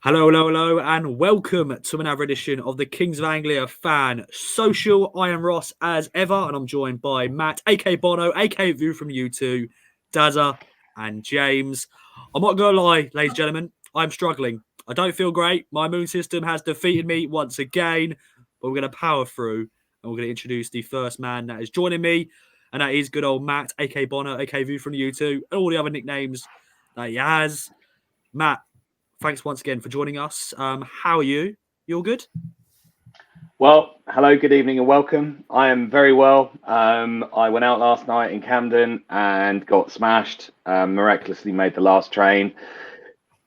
Hello, hello, hello, and welcome to another edition of the Kings of Anglia Fan Social. I am Ross as ever, and I'm joined by Matt, aka Bono, aka View from U2, Dazza and James. I'm not going to lie, ladies and gentlemen, I'm struggling. I don't feel great. My immune system has defeated me once again, but we're going to power through, and we're going to introduce the first man that is joining me, and that is good old Matt, aka Bono, aka View from U2, and all the other nicknames that he has. Matt, thanks once again for joining us. How are you? You all good? Well, hello, good evening, and welcome. I am very well. I went out last night in Camden and got smashed. Miraculously made the last train.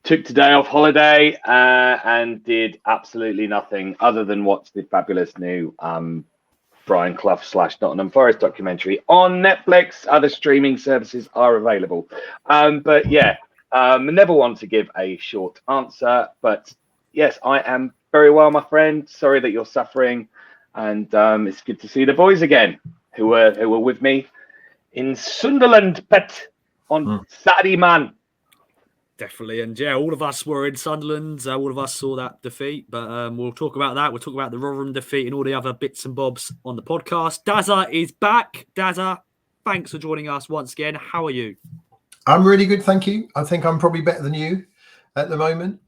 Took today off holiday and did absolutely nothing other than watch the fabulous new Brian Clough / Nottingham Forest documentary on Netflix. Other streaming services are available. But yeah, never want to give a short answer, but yes, I am very well, my friend. Sorry that you're suffering, and it's good to see the boys again, who were with me in Sunderland pit on Saturday, man. Definitely. And yeah, all of us were in Sunderland. All of us saw that defeat, but we'll talk about that. We'll talk about the Rotherham defeat and all the other bits and bobs on the podcast. Dazza is back. Dazza, thanks for joining us once again. How are you? I'm really good, thank you. I think I'm probably better than you at the moment.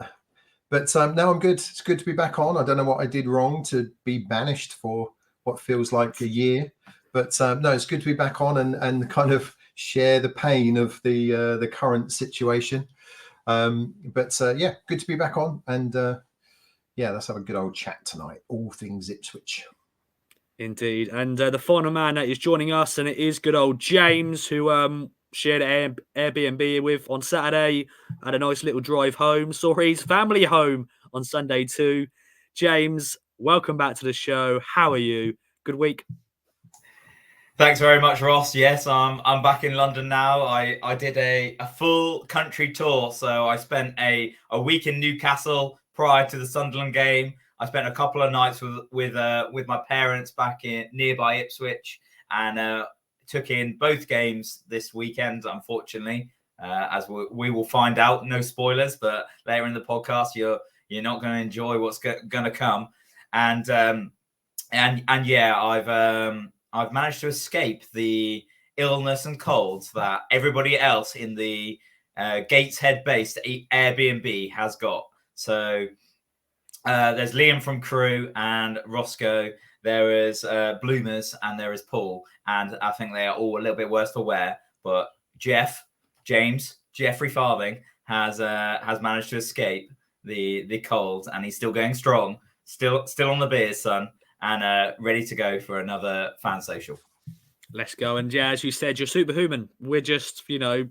But now I'm good. It's good to be back on. I don't know what I did wrong to be banished for what feels like a year. But no, it's good to be back on and kind of share the pain of the current situation. Yeah, good to be back on. And yeah, let's have a good old chat tonight. All things Ipswich. Indeed. And the final man that is joining us, and it is good old James, who shared Airbnb with on Saturday, had a nice little drive home, saw his family home on Sunday too. James, welcome back to the show. How are you? Good week. Thanks very much, Ross. Yes, I'm back in London now. I did a full country tour, so I spent a week in Newcastle prior to the Sunderland game. I spent a couple of nights with my parents back in nearby Ipswich, and took in both games this weekend. Unfortunately, as we will find out, no spoilers, but later in the podcast, you're not going to enjoy what's going to come. And yeah, I've managed to escape the illness and colds that everybody else in the Gateshead-based Airbnb has got. So there's Liam from Crewe and Roscoe. There is Bloomers and there is Paul. And I think they are all a little bit worse for wear. But Jeffrey Farthing has managed to escape the cold, and he's still going strong, still on the beers, son. And ready to go for another fan social. Let's go. And yeah, as you said, you're superhuman. We're just, we're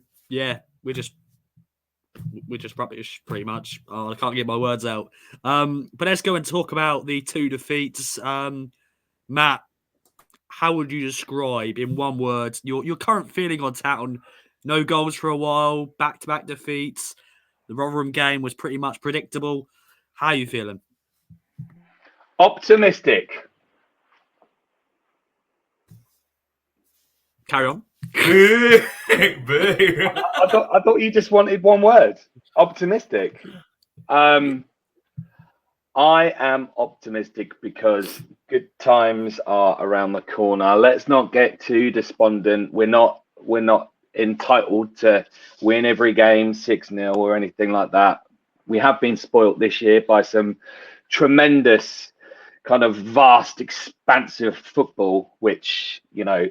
just rubbish, pretty much. Oh, I can't get my words out. But let's go and talk about the two defeats. Matt, how would you describe in one word your current feeling on Town? No goals for a while, back-to-back defeats. The Rotherham game was pretty much predictable. How are you feeling? Optimistic. Carry on. Boo! I thought you just wanted one word. Optimistic. I am optimistic because good times are around the corner. Let's not get too despondent. We're not entitled to win every game 6-0 or anything like that. We have been spoilt this year by some tremendous kind of vast, expansive football, which,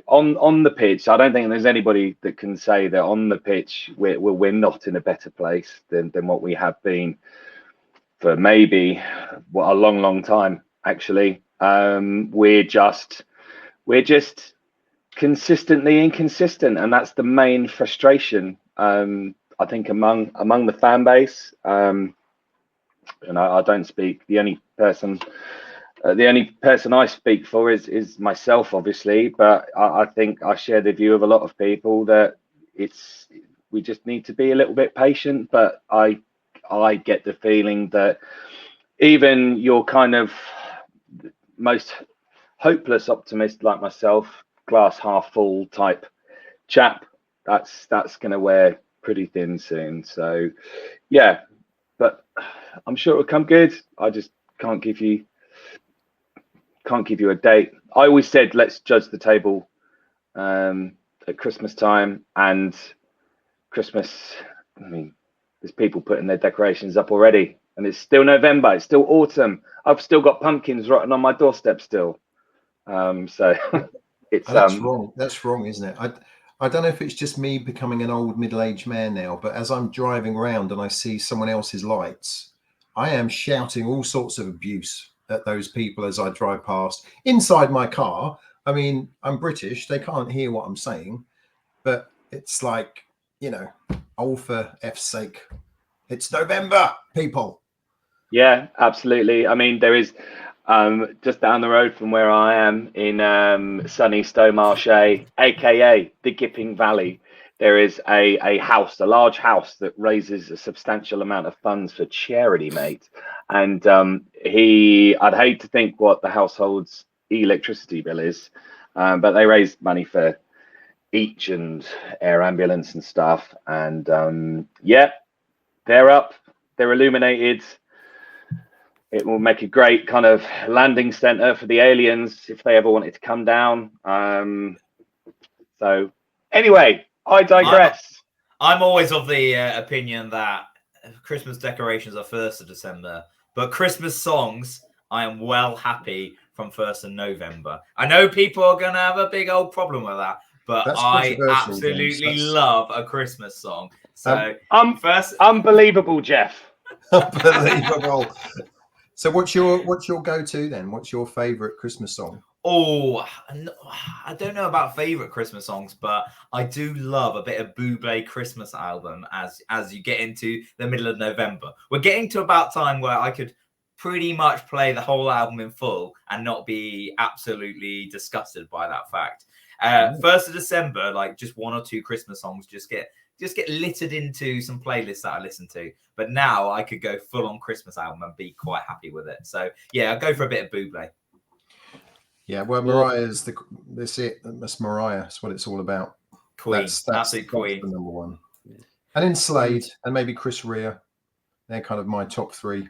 on the pitch, I don't think there's anybody that can say that on the pitch we're not in a better place than what we have been for maybe a long time, actually. We're just consistently inconsistent, and that's the main frustration, I think, among the fan base. I don't speak. The only person I speak for is myself, obviously, but I think I share the view of a lot of people that we just need to be a little bit patient. But I get the feeling that even your kind of most hopeless optimist like myself, glass half full type chap, that's going to wear pretty thin soon. So yeah, but I'm sure it'll come good. I just can't give you a date. I always said let's judge the table at Christmas time, and Christmas. I mean, there's people putting their decorations up already, and it's still November. It's still autumn. I've still got pumpkins rotting on my doorstep still. So it's that's wrong. That's wrong, isn't it? I don't know if it's just me becoming an old middle-aged man now, but as I'm driving around and I see someone else's lights, I am shouting all sorts of abuse at those people as I drive past inside my car. I mean, I'm British. They can't hear what I'm saying, but it's like, you know, oh, for F's sake, it's November, people. Yeah, absolutely. I mean, there is just down the road from where I am in sunny Stowmarsh, aka the Gipping Valley, there is a house, a large house that raises a substantial amount of funds for charity, mate. And I'd hate to think what the household's electricity bill is, but they raise money for each and air ambulance and stuff. And yeah, they're up, they're illuminated. It will make a great kind of landing center for the aliens if they ever wanted to come down. So anyway, I digress. I'm always of the opinion that Christmas decorations are 1st of December, but Christmas songs, I am well happy from 1st of November. I know people are going to have a big old problem with that, but I absolutely love a Christmas song. So first, unbelievable, Jeff. Unbelievable. So what's your go-to then? What's your favorite Christmas song? Oh, I don't know about favorite Christmas songs, but I do love a bit of Bublé Christmas album as you get into the middle of November. We're getting to about time where I could pretty much play the whole album in full and not be absolutely disgusted by that fact. 1st of December, like just 1 or 2 Christmas songs just get littered into some playlists that I listen to. But now I could go full on Christmas album and be quite happy with it. So yeah, I'll go for a bit of Bublé. Yeah, well, Mariah's that's it. That's Mariah. That's what it's all about. Queen, that's absolute queen. The number one. And then Slade and maybe Chris Rea. They're kind of my top 3.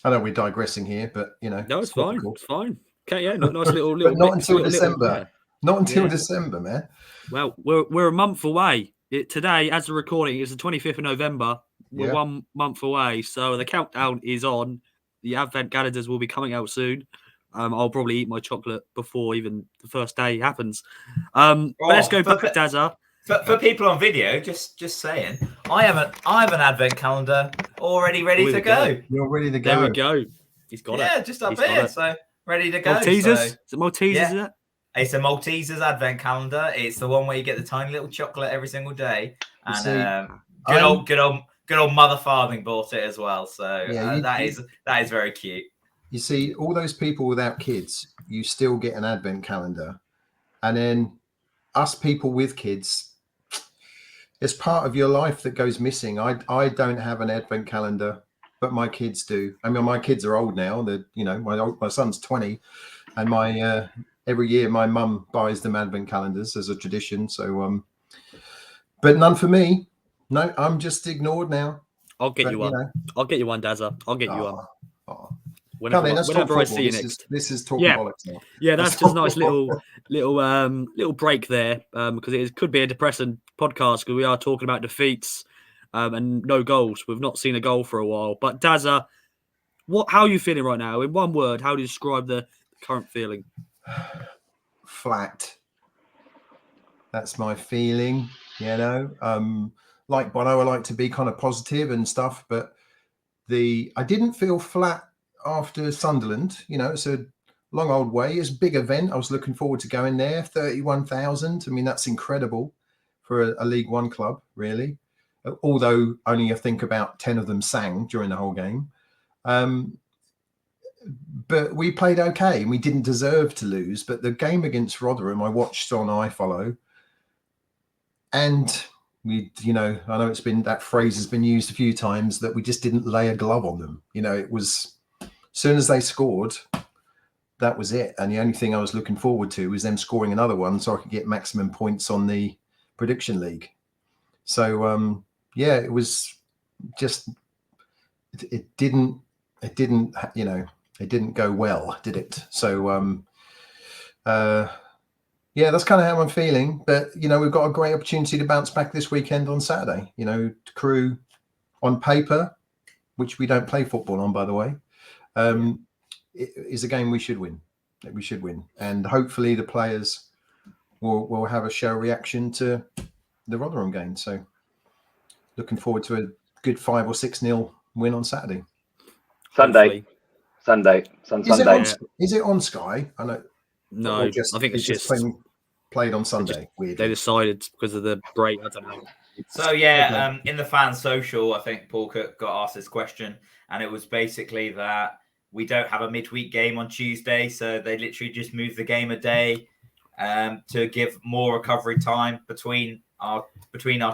I know we're digressing here, but you know, no, it's fine. Cool. It's fine. Okay, yeah, nice little. But not until December. Yeah. Not until December, man. Well, we're a month away. Today, as we're recording, is the 25th of November. We're 1 month away, so the countdown is on. The Advent calendars will be coming out soon. I'll probably eat my chocolate before even the first day happens. But let's go back to Dazza. For people on video, just saying, I have an Advent calendar already ready to go. You're ready to go. There we go. He's got it. Yeah, just up here, so ready to go. Maltesers? So, is it Maltesers? Yeah. Is it? It's a Maltesers Advent calendar. It's the one where you get the tiny little chocolate every single day. And good old Mother Farthing bought it as well. So that is very cute. You see, all those people without kids, you still get an Advent calendar. And then us people with kids, it's part of your life that goes missing. I don't have an Advent calendar, but my kids do. I mean, my kids are old now. My son's 20, and every year my mum buys them Advent calendars as a tradition. So, but none for me. No, I'm just ignored now. I'll get you one. I'll get you one, Dazza. I'll get you one. Whenever I see you next. This is talking bollocks now. Yeah, that's just a nice little break there, because it could be a depressing podcast because we are talking about defeats and no goals. We've not seen a goal for a while. But Dazza, how are you feeling right now? In one word, how do you describe the current feeling? Flat. That's my feeling. You know, like Bono, I like to be kind of positive and stuff, but I didn't feel flat after Sunderland. You know, it's a long old way. It's a big event. I was looking forward to going there. 31,000. I mean, that's incredible for a League One club, really. Although only I think about 10 of them sang during the whole game. But we played okay, and we didn't deserve to lose. But the game against Rotherham, I watched on iFollow, and I know that phrase has been used a few times, that we just didn't lay a glove on them. You know, it was as soon as they scored, that was it. And the only thing I was looking forward to was them scoring another one so I could get maximum points on the prediction league. So, it was just it didn't it didn't go well, did it? So yeah, that's kind of how I'm feeling. But we've got a great opportunity to bounce back this weekend on Saturday. Crewe on paper, which we don't play football on, by the way, is a game we should win. We should win, and hopefully the players will have a show reaction to the Rotherham game. So looking forward to a good 5 or 6-0 win on Saturday. Sunday. Is it on Sky? I know. No, I think it's just played on Sunday. Weirdly, they decided because of the break. I don't know. So yeah, in the Fans Social, I think Paul Cook got asked this question, and it was basically that we don't have a midweek game on Tuesday, so they literally just moved the game a day to give more recovery time between our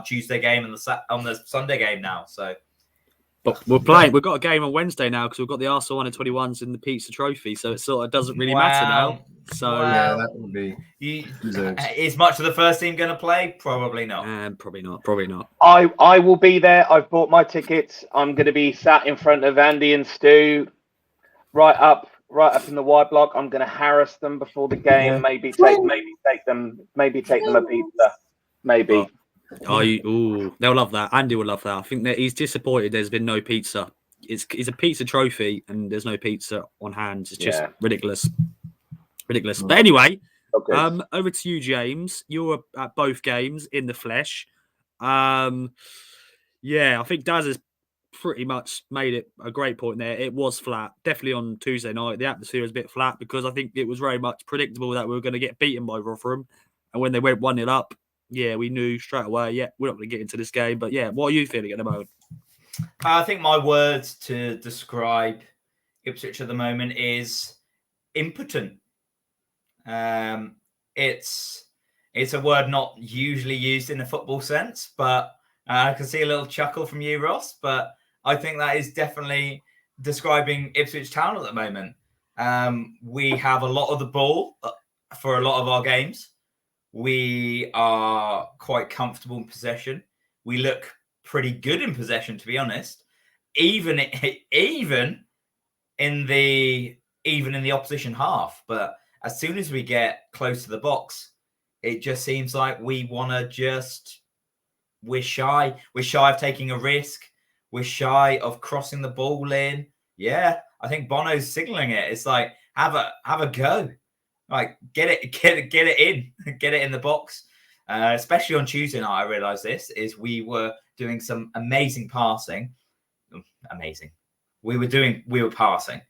Tuesday game and the Sunday game now. So, but we're playing. We've got a game on Wednesday now because we've got the Arsenal under-21s in the Pizza Trophy, so it sort of doesn't really matter now. So yeah, that would be. Is much of the first team going to play? Probably not. Probably not. I will be there. I've bought my tickets. I'm going to be sat in front of Andy and Stu, right up in the Y block. I'm going to harass them before the game. Yeah. Maybe take them a pizza. Maybe. They'll love that. Andy will love that. I think that he's disappointed there's been no pizza. It's a pizza trophy and there's no pizza on hand. It's just ridiculous. But anyway, over to you, James. You were at both games in the flesh. I think Daz has pretty much made it a great point there. It was flat. Definitely on Tuesday night, the atmosphere was a bit flat because I think it was very much predictable that we were going to get beaten by Rotherham. And when they went 1-0 up, we knew straight away, we're not going to get into this game. But what are you feeling at the moment? I think my words to describe Ipswich at the moment is impotent. It's a word not usually used in a football sense, but I can see a little chuckle from you, Ross. But I think that is definitely describing Ipswich Town at the moment. We have a lot of the ball for a lot of our games. We are quite comfortable in possession. We look pretty good in possession, to be honest. Even in the opposition half. But as soon as we get close to the box, it just seems like we want to we're shy. We're shy of taking a risk. We're shy of crossing the ball in. Yeah, I think Bono's signaling it. It's like, have a go. Like, get it in the box. Especially on Tuesday night, I realized is we were doing some amazing passing. Amazing. We were passing.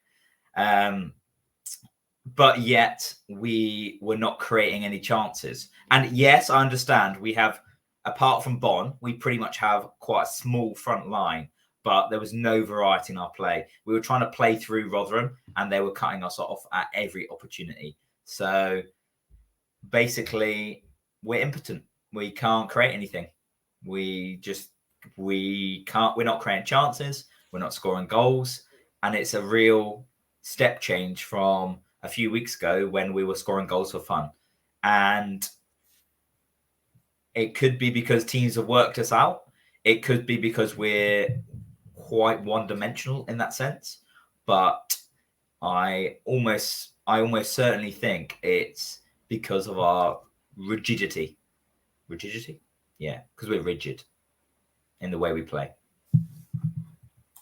But yet we were not creating any chances. And yes, I understand we have, apart from Bon, we pretty much have quite a small front line, but there was no variety in our play. We were trying to play through Rotherham and they were cutting us off at every opportunity. So basically we're impotent. We can't create anything. We're not creating chances. We're not scoring goals. And it's a real step change from a few weeks ago when we were scoring goals for fun. And it could be because teams have worked us out. It could be because we're quite one-dimensional in that sense. But I almost certainly think it's because of our rigidity. Rigidity? Yeah, because we're rigid in the way we play.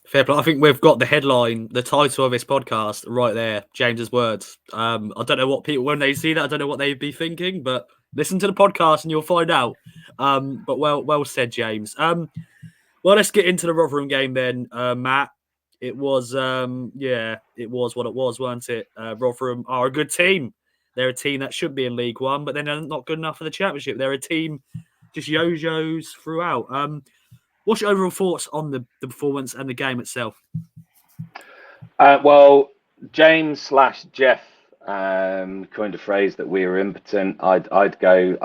Fair play. I think we've got the headline, the title of this podcast right there, James's words. I don't know what people, when they see that, I don't know what they'd be thinking, but listen to the podcast and you'll find out. But well said, James. Well, let's get into the Rotherham game then, Matt. It was, it was what it was, weren't it? Rotherham are a good team. They're a team that should be in League One, but they're not good enough for the Championship. They're a team just yo-yos throughout. What's your overall thoughts on the performance and the game itself? Well, James / Jeff coined a phrase that we were impotent. I'd go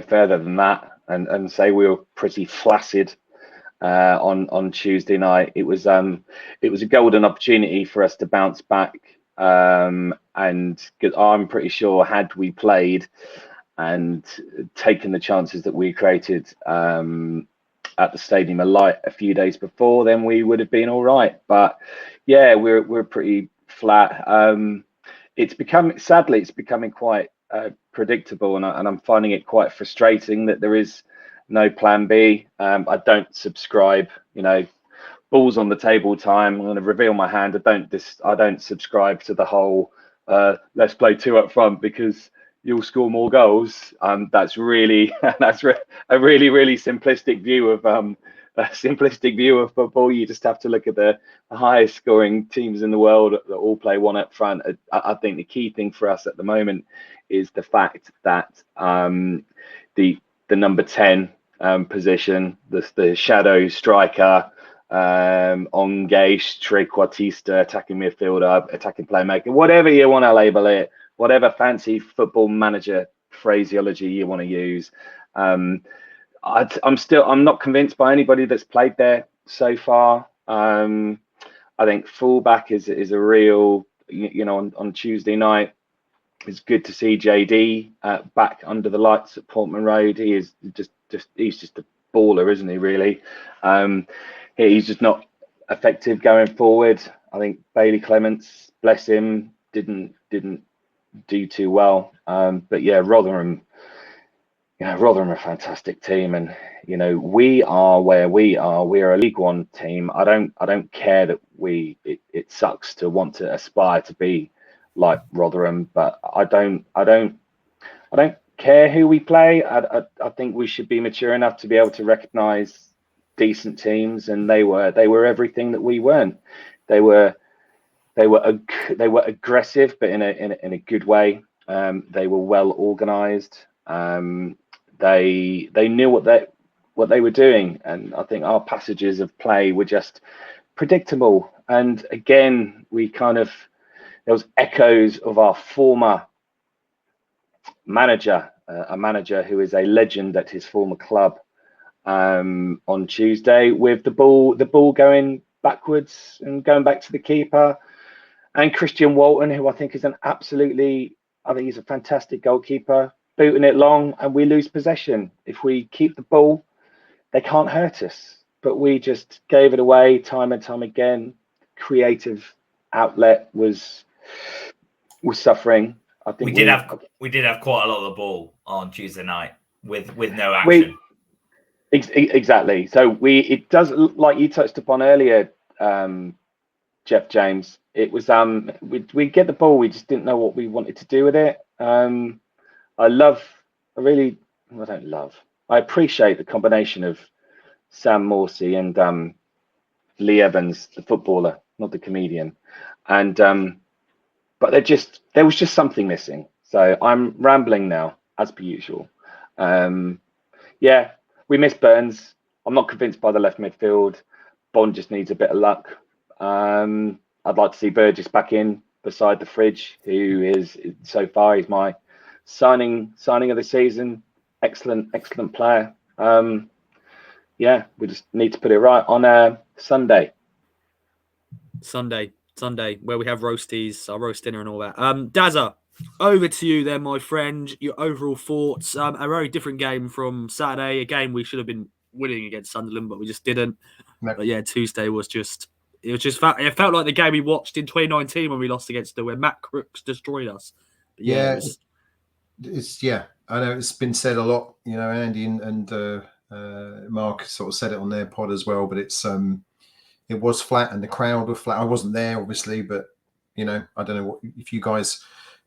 further than that and say we were pretty flaccid on Tuesday night. It was a golden opportunity for us to bounce back, and I'm pretty sure had we played and taken the chances that we created, at the Stadium of Light a few days before, then we would have been all right. But yeah, we're pretty flat. It's becoming quite predictable, and I'm finding it quite frustrating that there is no plan B. I don't subscribe, balls on the table time. I'm going to reveal my hand. I don't subscribe to the whole let's play two up front because you'll score more goals. That's really a really simplistic view of football. You just have to look at the highest scoring teams in the world that all play one up front. I think the key thing for us at the moment is the fact that the number 10 position, the shadow striker, engaged trequartista, attacking midfielder, attacking playmaker, whatever you want to label it, whatever fancy football manager phraseology you want to use. I'm not convinced by anybody that's played there so far. I think fullback is a real, on Tuesday night, it's good to see JD back under the lights at Portman Road. He is he's just a baller, isn't he? Really, he's just not effective going forward. I think Bailey Clements, bless him, didn't do too well. But yeah, Rotherham are a fantastic team, and we are where we are. We're a League One team. I don't care that it sucks to want to aspire to be like Rotherham, but I don't care who we play. I think we should be mature enough to be able to recognise decent teams, and they were everything that we weren't. They were aggressive, but in a good way. They were well organised. They knew what they were doing, and I think our passages of play were just predictable. And again, there was echoes of our former manager, a manager who is a legend at his former club, on Tuesday, with the ball going backwards and going back to the keeper. And Christian Walton, who I think is he's a fantastic goalkeeper, booting it long, and we lose possession. If we keep the ball, they can't hurt us. But we just gave it away time and time again. Creative outlet was suffering. I think we did have quite a lot of the ball on Tuesday night with no action. Exactly. So it does, like you touched upon earlier, Jeff James. It was we get the ball, we just didn't know what we wanted to do with it. I appreciate the combination of Sam Morsey and Lee Evans, the footballer, not the comedian, and but there was just something missing. So I'm rambling now, as per usual. Yeah, we miss Burns. I'm not convinced by the left midfield. Bond just needs a bit of luck. I'd like to see Burgess back in beside the Fridge, who is so far he's my signing of the season. Excellent player. Yeah, we just need to put it right on Sunday, where we have roasties, our roast dinner and all that. Dazza, over to you then, my friend. Your overall thoughts. A very different game from Saturday. A game we should have been winning against Sunderland, but we just didn't. No. But yeah, Tuesday was just. It felt like the game we watched in 2019 when we lost against them, where Matt Crooks destroyed us. But yeah, I know it's been said a lot. Andy and Mark sort of said it on their pod as well. But it was flat, and the crowd was flat. I wasn't there, obviously, but I don't know if you guys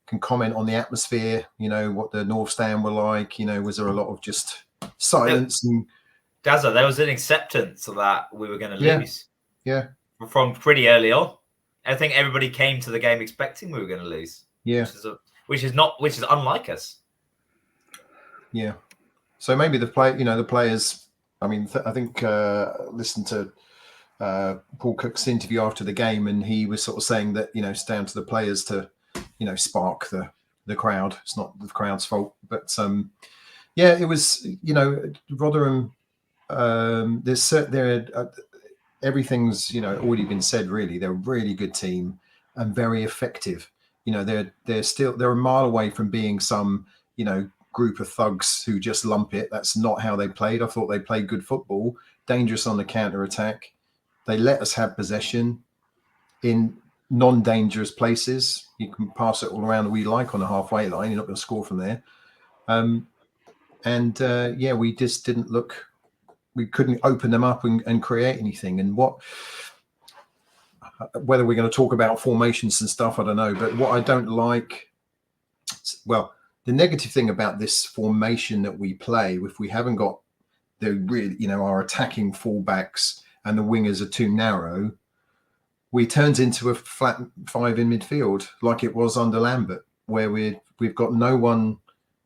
can comment on the atmosphere. What the North Stand were like. Was there a lot of just silence? And Dazza, there was an acceptance of that we were going to lose. Yeah. From pretty early on. I think everybody came to the game expecting we were going to lose. Yeah. Which is unlike us. Yeah. So maybe the players. I mean, I think listened to Paul Cook's interview after the game, and he was sort of saying that it's down to the players to spark the crowd. It's not the crowd's fault, but it was Rotherham. Everything's already been said. Really, they're a really good team and very effective. They're a mile away from being some group of thugs who just lump it. That's not how they played. I thought they played good football, dangerous on the counter attack. They let us have possession in non-dangerous places. You can pass it all around that we like on the halfway line. You're not going to score from there. We just didn't look. We couldn't open them up and create anything. And whether we're going to talk about formations and stuff, I don't know. But what I don't like, well, the negative thing about this formation that we play, if we haven't got the really, our attacking fullbacks and the wingers are too narrow, we turns into a flat five in midfield like it was under Lambert, where we've got no one.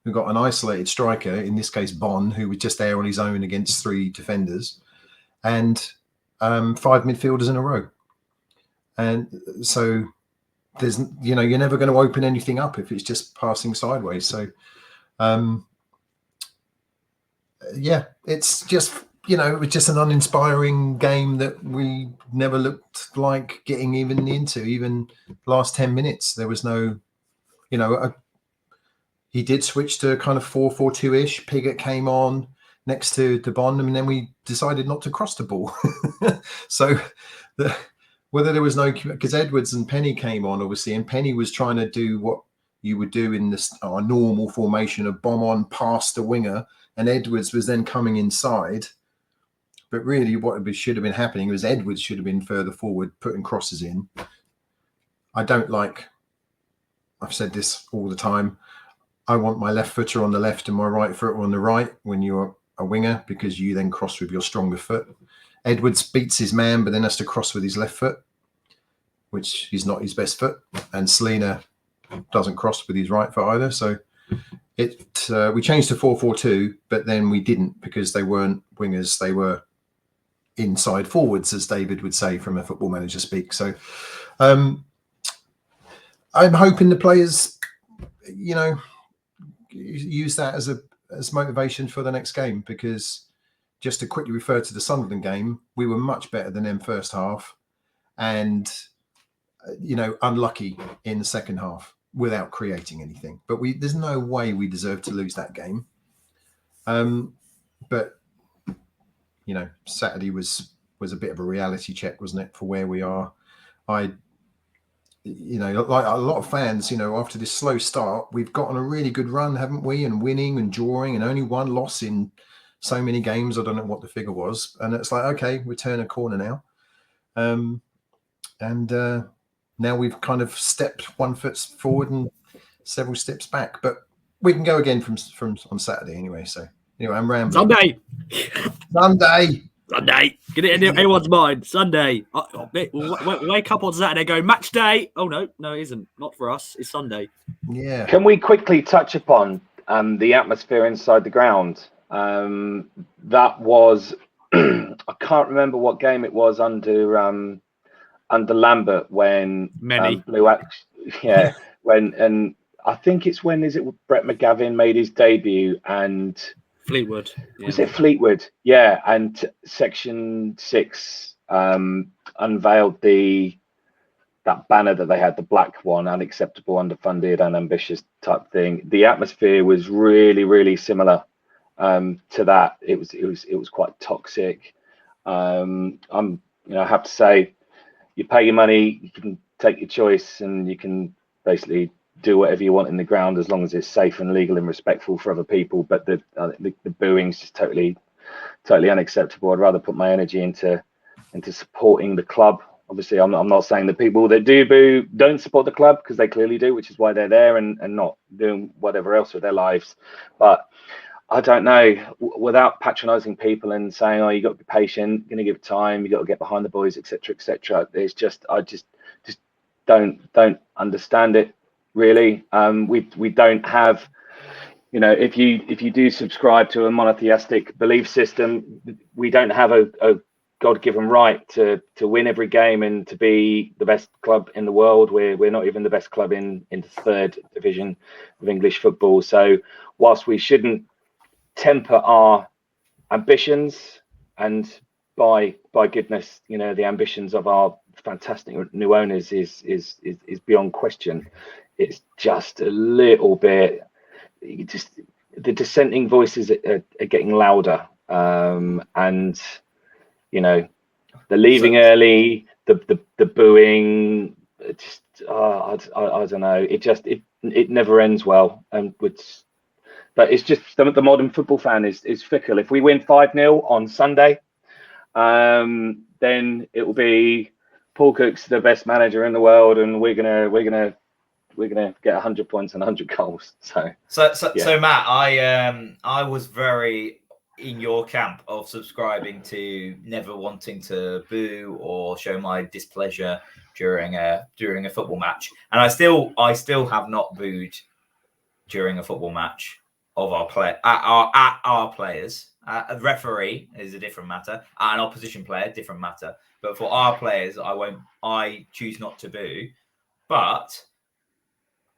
We've got an isolated striker, in this case Bon, who was just there on his own against 3 defenders, and 5 midfielders in a row. And so there's, you're never going to open anything up if it's just passing sideways. So, it's just, it was just an uninspiring game that we never looked like getting even into. Even last 10 minutes, there was no, he did switch to kind of 4-4-2-ish. Piggott came on next to Bon, and then we decided not to cross the ball. So whether there was no, because Edwards and Penny came on, obviously, and Penny was trying to do what you would do in our normal formation of bomb on past the winger, and Edwards was then coming inside. But really what should have been happening was Edwards should have been further forward, putting crosses in. I don't like, I've said this all the time, I want my left footer on the left and my right footer on the right when you're a winger, because you then cross with your stronger foot. Edwards beats his man, but then has to cross with his left foot, which is not his best foot. And Selena doesn't cross with his right foot either. So we changed to 4-4-2, but then we didn't, because they weren't wingers. They were inside forwards, as David would say from a Football Manager speak. So I'm hoping the players, use that as motivation for the next game, because just to quickly refer to the Sunderland game, we were much better than them first half, and unlucky in the second half without creating anything. But there's no way we deserve to lose that game. But Saturday was a bit of a reality check, wasn't it, for where we are. Like a lot of fans, after this slow start, we've got on a really good run, haven't we? And winning and drawing, and only one loss in so many games. I don't know what the figure was. And it's like, okay, we turn a corner now. Now we've kind of stepped 1 foot forward and several steps back. But we can go again from on Saturday anyway. So anyway, I'm rambling. Sunday. Get it in anyone's mind. Sunday. Wake up on Saturday, go match day. Oh, no, it isn't. Not for us. It's Sunday. Yeah. Can we quickly touch upon the atmosphere inside the ground? That was, I can't remember what game it was under Lambert when when I think it's when Brett McGavin made his debut and Fleetwood. Yeah. Was it Fleetwood? Yeah, and Section 6 unveiled that banner that they had, the black one, unacceptable, underfunded, unambitious type thing. The atmosphere was really, really similar to that. It was quite toxic. I have to say, you pay your money, you can take your choice, and you can basically do whatever you want in the ground as long as it's safe and legal and respectful for other people. But the booing's just totally unacceptable. I'd rather put my energy into supporting the club. Obviously, I'm not saying the people that do boo don't support the club, because they clearly do, which is why they're there and not doing whatever else with their lives. But I don't know, without patronising people and saying, oh, you got to be patient, going to give time, you got to get behind the boys, etc., etc. It's just, I just don't understand it. Really, we don't have, if you do subscribe to a monotheistic belief system, we don't have a God-given right to win every game and to be the best club in the world. We're not even the best club in the 3rd division of English football. So whilst we shouldn't temper our ambitions, and by goodness, the ambitions of our fantastic new owners is beyond question. It's just a little bit, the dissenting voices are getting louder, and you know, the leaving early, the booing, just I don't know. It never ends well, and but it's just the modern football fan is fickle. If we win 5-0 on Sunday, then it will be Paul Cook's the best manager in the world, and we're gonna get 100 points and 100 goals. So Matt, I was very in your camp of subscribing to never wanting to boo or show my displeasure during a football match, and I still have not booed during a football match of our players. A referee is a different matter. An opposition player, different matter. But for our players, I choose not to boo. But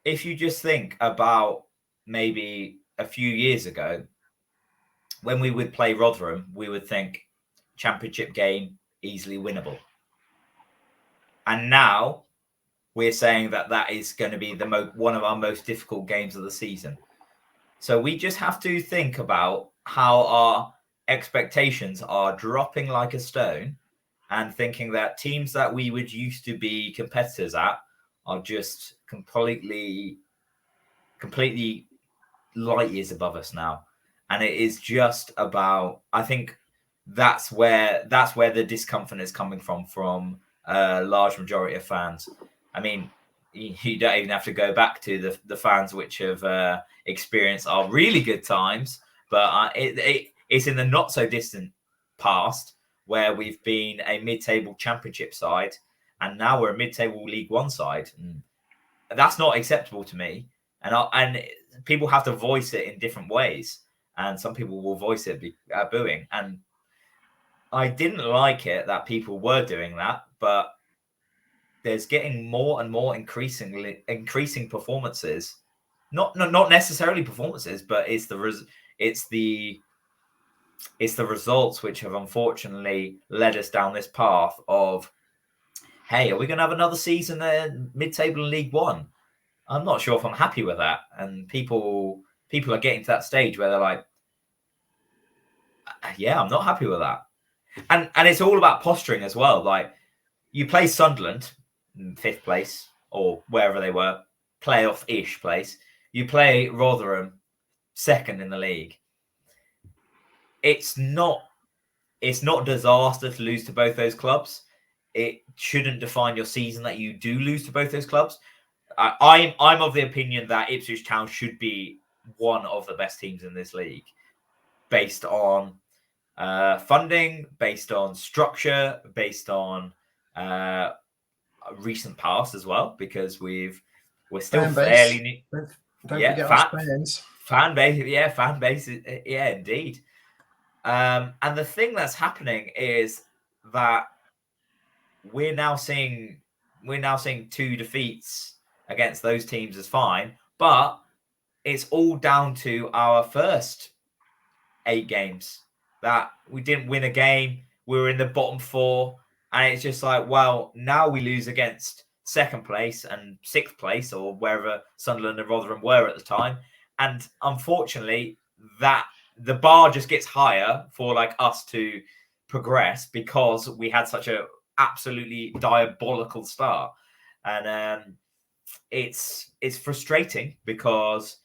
if you just think about maybe a few years ago, when we would play Rotherham, we would think championship game easily winnable. And now we're saying that is going to be one of our most difficult games of the season. So we just have to think about how our expectations are dropping like a stone, and thinking that teams that we would used to be competitors at are just completely light years above us now. And it is just about, I think that's where the discomfort is coming from a large majority of fans. I mean, you don't even have to go back to the fans which have experienced our really good times, but it's in the not so distant past where we've been a mid-table championship side, and now we're a mid-table League One side. And that's not acceptable to me. And people have to voice it in different ways, and some people will voice it booing. And I didn't like it that people were doing that, but there's getting more and more increasing performances. Not necessarily performances, but it's the results which have unfortunately led us down this path of, hey, are we going to have another season mid-table in League One? I'm not sure if I'm happy with that. And people are getting to that stage where they're like, yeah, I'm not happy with that. And it's all about posturing as well. Like, you play Sunderland, 5th place, or wherever they were, playoff-ish place. You play Rotherham, 2nd in the league. It's not disaster to lose to both those clubs. It shouldn't define your season that you do lose to both those clubs. I'm of the opinion that Ipswich Town should be one of the best teams in this league, based on funding, based on structure, based on recent past as well, because we're still fan fairly new. Don't forget us fans. Fan base, yeah, indeed. And the thing that's happening is that we're now seeing 2 defeats against those teams as fine, but it's all down to our first 8 games that we didn't win a game. We were in the bottom 4, and it's just like, well, now we lose against 2nd place and 6th place, or wherever Sunderland and Rotherham were at the time. And unfortunately, that the bar just gets higher for like us to progress, because we had such a absolutely diabolical start. And it's frustrating, because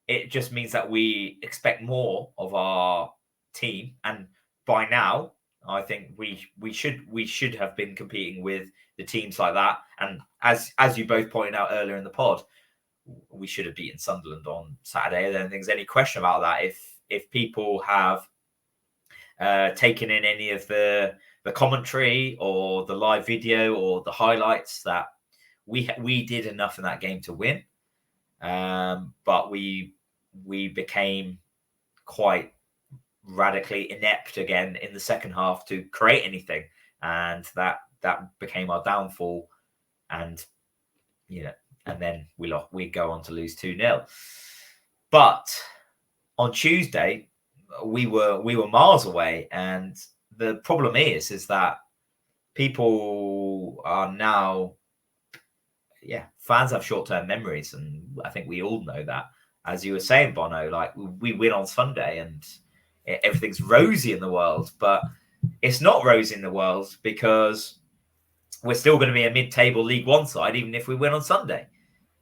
it just means that we expect more of our team. And by now, I think we should have been competing with the teams like that. And as you both pointed out earlier in the pod, we should have beaten Sunderland on Saturday. I don't think there's any question about that. If people have taken in any of the commentary or the live video or the highlights, that we did enough in that game to win, but we became quite radically inept again in the second half to create anything, and that became our downfall. And and then we go on to lose 2-0. But on Tuesday, we were miles away, and the problem is that people are now, fans have short-term memories, and I think we all know that. As you were saying, Bono, like, we win on Sunday and everything's rosy in the world, but it's not rose in the world, because we're still going to be a mid-table League One side, even if we win on Sunday.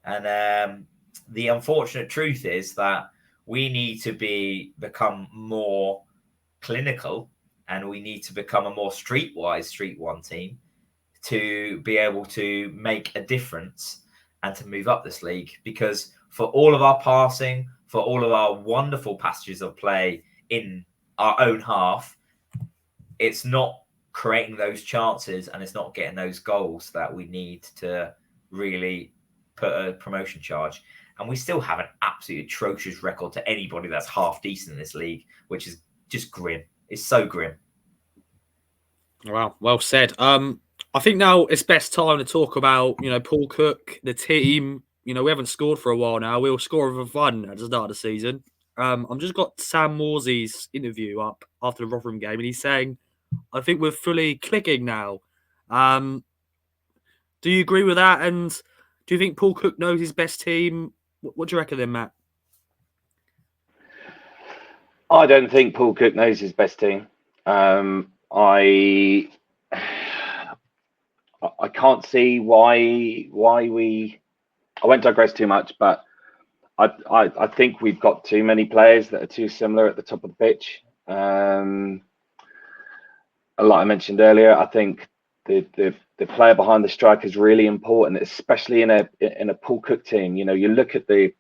And the unfortunate truth is that we need to become more clinical, and we need to become a more streetwise Street One team to be able to make a difference and to move up this league. Because for all of our passing, for all of our wonderful passages of play in our own half, it's not creating those chances and it's not getting those goals that we need to really put a promotion charge. And we still have an absolutely atrocious record to anybody that's half decent in this league, which is just grim. It's so grim. Wow, well said. I think now it's best time to talk about, Paul Cook, the team. We haven't scored for a while now. We'll score for fun at the start of the season. I've just got Sam Morsey's interview up after the Rotherham game, and he's saying, I think we're fully clicking now. Do you agree with that? And do you think Paul Cook knows his best team? What do you reckon then, Matt? I don't think Paul Cook knows his best team. I can't see why we. I won't digress too much, but I think we've got too many players that are too similar at the top of the pitch. Like I mentioned earlier, I think the player behind the striker is really important, especially in a Paul Cook team. You look at the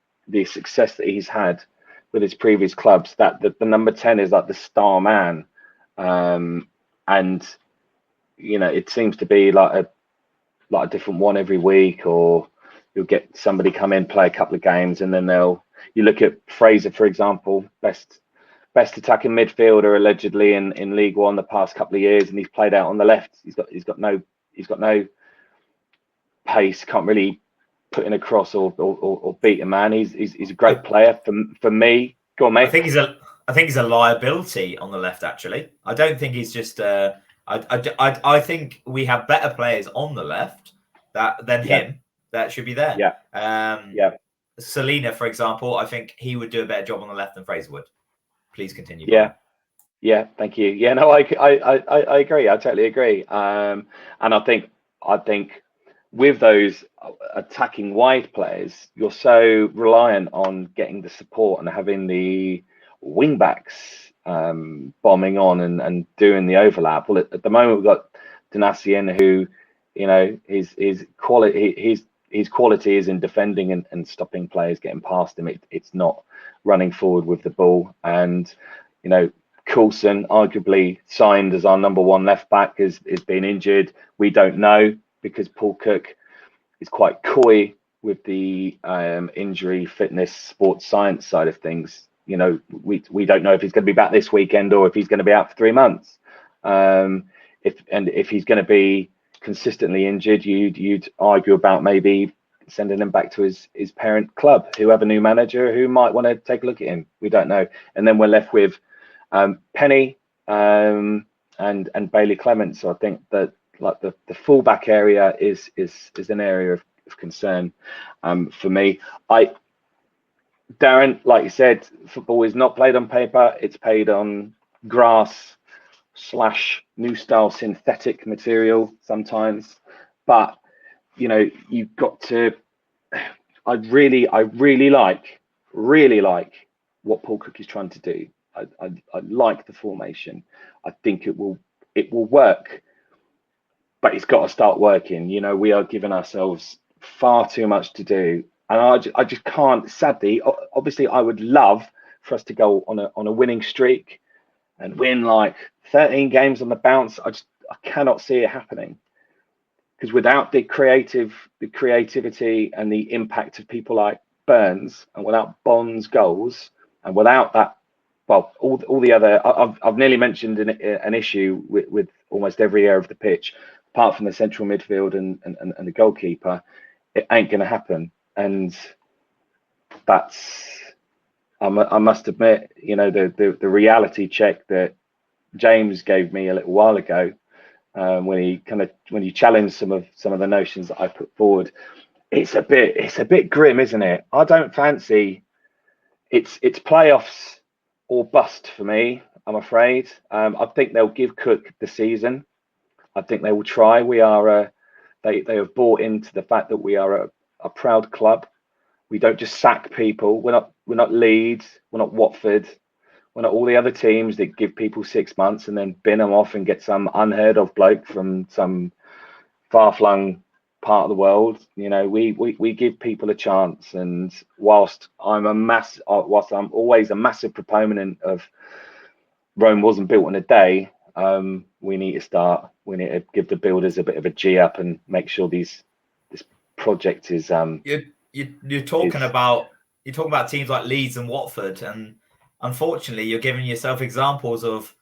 success that he's had with his previous clubs. That the number 10 is like the star man, and it seems to be like a different one every week, or you'll get somebody come in, play a couple of games, and then you look at Fraser, for example, best attacking midfielder allegedly in League One the past couple of years, and he's played out on the left. He's got no pace, can't really put in a cross or beat a man. He's a great player for me. Go on, mate. I think he's a liability on the left. Actually, I don't think he's just. I think we have better players on the left than him that should be there. Yeah. Selena, for example, I think he would do a better job on the left than Fraser would. Please continue. Yeah. Thank you. Yeah, no, I agree. I totally agree. And I think with those attacking wide players, you're so reliant on getting the support and having the wing backs bombing on and doing the overlap. Well, at the moment we've got Dazza, who his quality is in defending and stopping players getting past him. It's not running forward with the ball. And Coulson, arguably signed as our number 1 left back, is being injured. We don't know, because Paul Cook is quite coy with the injury, fitness, sports science side of things. We don't know if he's going to be back this weekend or if he's going to be out for 3 months. If he's going to be consistently injured, you'd argue about maybe sending him back to his parent club, who have a new manager who might want to take a look at him. We don't know. And then we're left with Penny and Bailey Clements. So I think that like the fullback area is an area of concern for me. Darren, like you said, football is not played on paper. It's played on grass / new style synthetic material sometimes. But you've got to. I really like what Paul Cook is trying to do. I like the formation. I think it will work, but it's got to start working. We are giving ourselves far too much to do, and I just can't. Sadly, obviously, I would love for us to go on a winning streak and win like 13 games on the bounce. I cannot see it happening, because without the creativity and the impact of people like Burns, and without Bond's goals, and without that, well, all the other, I've nearly mentioned an issue with almost every area of the pitch, apart from the central midfield and the goalkeeper. It ain't going to happen, and that's. I must admit, the reality check that James gave me a little while ago, when he challenged some of the notions that I put forward, it's a bit grim, isn't it? I don't fancy it's playoffs or bust for me. I'm afraid. I think they'll give Cook the season. I think they will try. We are they have bought into the fact that we are a proud club. We don't just sack people. We're not Leeds. We're not Watford. We're not all the other teams that give people 6 months and then bin them off and get some unheard of bloke from some far-flung part of the world. You know, we give people a chance. And whilst I'm always a massive proponent of Rome wasn't built in a day, we need to start. We need to give the builders a bit of a G up and make sure this project is. You're talking about teams like Leeds and Watford, and unfortunately, you're giving yourself examples of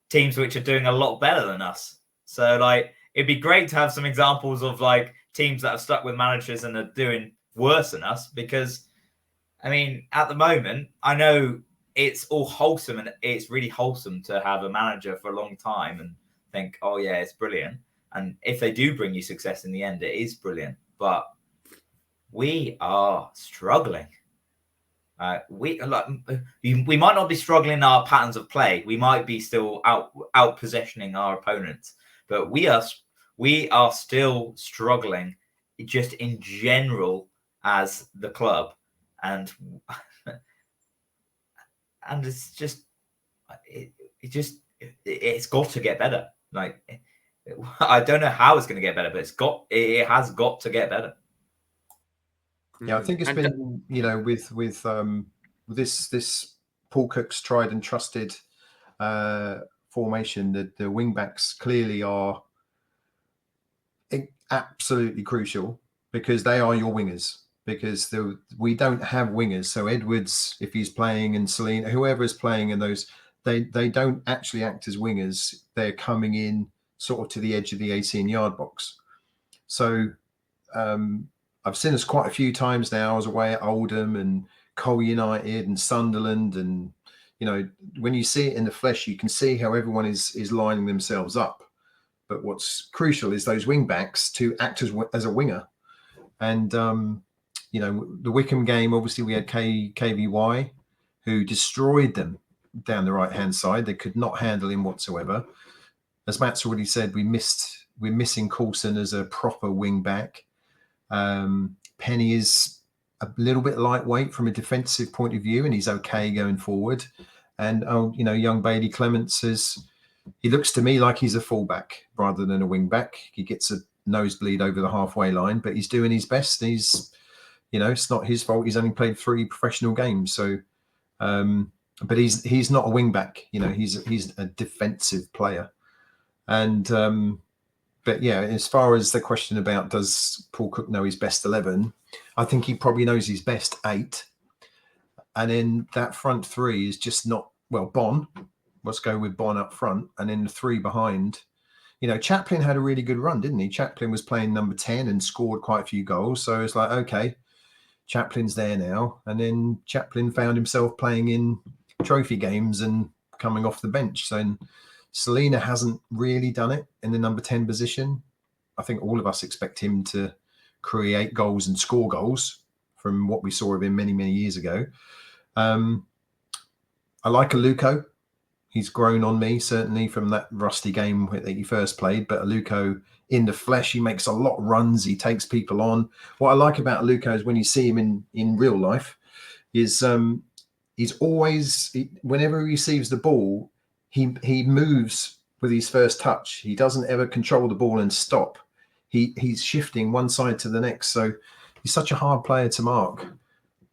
teams which are doing a lot better than us. So, like, it'd be great to have some examples of like teams that have stuck with managers and are doing worse than us. Because, I mean, at the moment, I know it's all wholesome and it's really wholesome to have a manager for a long time and think, oh yeah, it's brilliant. And if they do bring you success in the end, it is brilliant. But we are struggling. We might not be struggling in our patterns of play. We might be still out possessioning our opponents, but we are still struggling just in general as the club, and it's got to get better. Like, I don't know how it's going to get better, but it has got to get better. Yeah, I think it's been, you know, with this Paul Cook's tried and trusted formation, the wing backs clearly are absolutely crucial, because they are your wingers. Because we don't have wingers, so Edwards, if he's playing, and Selena, whoever is playing in those, they don't actually act as wingers. They're coming in sort of to the edge of the 18-yard box. So I've seen this quite a few times now. I was away at Oldham and Crewe United and Sunderland, and you know, when you see it in the flesh, you can see how everyone is lining themselves up. But what's crucial is those wing backs to act as a winger. And you know, the Wickham game, obviously we had KVY, who destroyed them down the right hand side. They could not handle him whatsoever. As Matt's already said, we're missing Coulson as a proper wing back. Penny is a little bit lightweight from a defensive point of view, and he's okay going forward. And you know, young Bailey Clements he looks to me like he's a fullback rather than a wing back. He gets a nosebleed over the halfway line, but he's doing his best. You know, it's not his fault. He's only played 3 professional games, so but he's not a wing back. You know, he's a defensive player. And but yeah, as far as the question about does Paul Cook know his best 11, I think he probably knows his best 8. And then that front 3 is just not, well, Bon. Let's go with Bon up front, and then the 3 behind. You know, Chaplin had a really good run, didn't he? Chaplin was playing number 10 and scored quite a few goals. So it's like, okay, Chaplin's there now. And then Chaplin found himself playing in trophy games and coming off the bench. So Selena hasn't really done it in the number 10 position. I think all of us expect him to create goals and score goals from what we saw of him many, many years ago. I like Aluko. He's grown on me, certainly, from that rusty game that he first played. But Aluko, in the flesh, he makes a lot of runs. He takes people on. What I like about Aluko is when you see him in real life, is he's always, whenever he receives the ball, he moves with his first touch. He doesn't ever control the ball and stop. He's shifting one side to the next. So he's such a hard player to mark.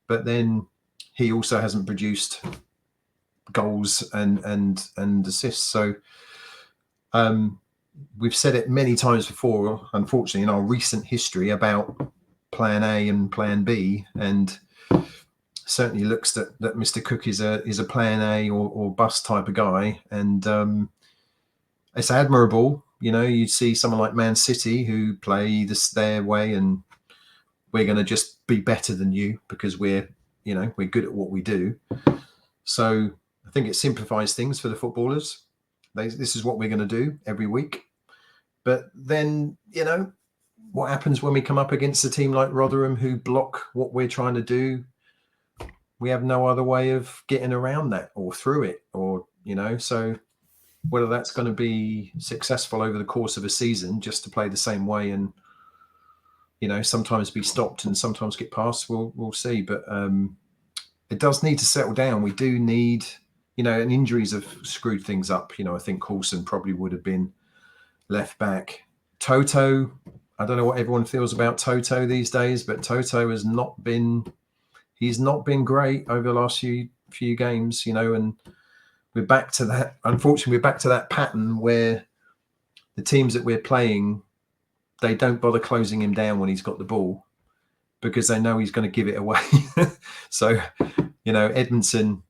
But then he also hasn't produced goals and assists. So we've said it many times before, unfortunately, in our recent history about plan A and plan B, and certainly looks that Mr. Cook is a plan A or bust type of guy. And it's admirable. You know, you see someone like Man City who play their way, and we're going to just be better than you because we're good at what we do. So I think it simplifies things for the footballers. This is what we're going to do every week. But then, you know, what happens when we come up against a team like Rotherham who block what we're trying to do? we have no other way of getting around that or through it, or so whether that's going to be successful over the course of a season just to play the same way and sometimes be stopped and sometimes get past, we'll see. But it does need to settle down. We do need, and injuries have screwed things up. I think Coulson probably would have been left back. Toto, I don't know what everyone feels about Toto these days, but Toto has not been great over the last few games, and we're back to that. Unfortunately, we're back to that pattern where the teams that we're playing, they don't bother closing him down when he's got the ball because they know he's going to give it away. So, Edmondson,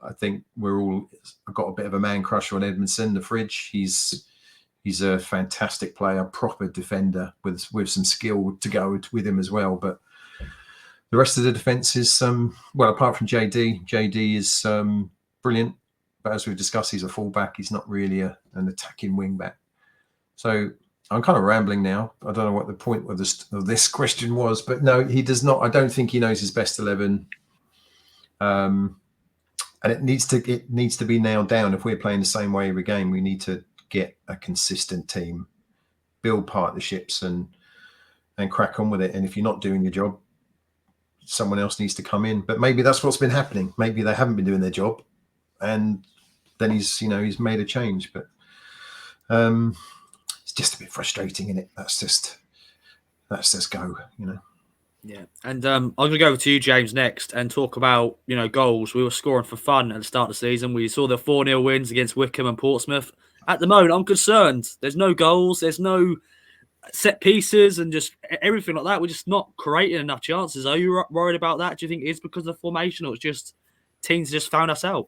I think I've got a bit of a man crush on Edmondson, the fridge. He's a fantastic player, proper defender with some skill to go with him as well. But the rest of the defence is, apart from JD is brilliant. But as we've discussed, he's a fullback. He's not really an attacking wing back. So I'm kind of rambling now. I don't know what the point of this question was, but no, he does not. I don't think he knows his best 11. And it needs to be nailed down. If we're playing the same way every game, we need to get a consistent team, build partnerships, and crack on with it. And if you're not doing your job, someone else needs to come in. But maybe that's what's been happening. Maybe they haven't been doing their job, and then he's made a change. But it's just a bit frustrating, isn't it? That's just go. Yeah, and I'm going to go over to you, James, next and talk about, goals. We were scoring for fun at the start of the season. We saw the 4-0 wins against Wickham and Portsmouth. At the moment, I'm concerned. There's no goals. There's no set pieces and just everything like that. We're just not creating enough chances. Are you worried about that? Do you think it's because of the formation, or it's just teams just found us out?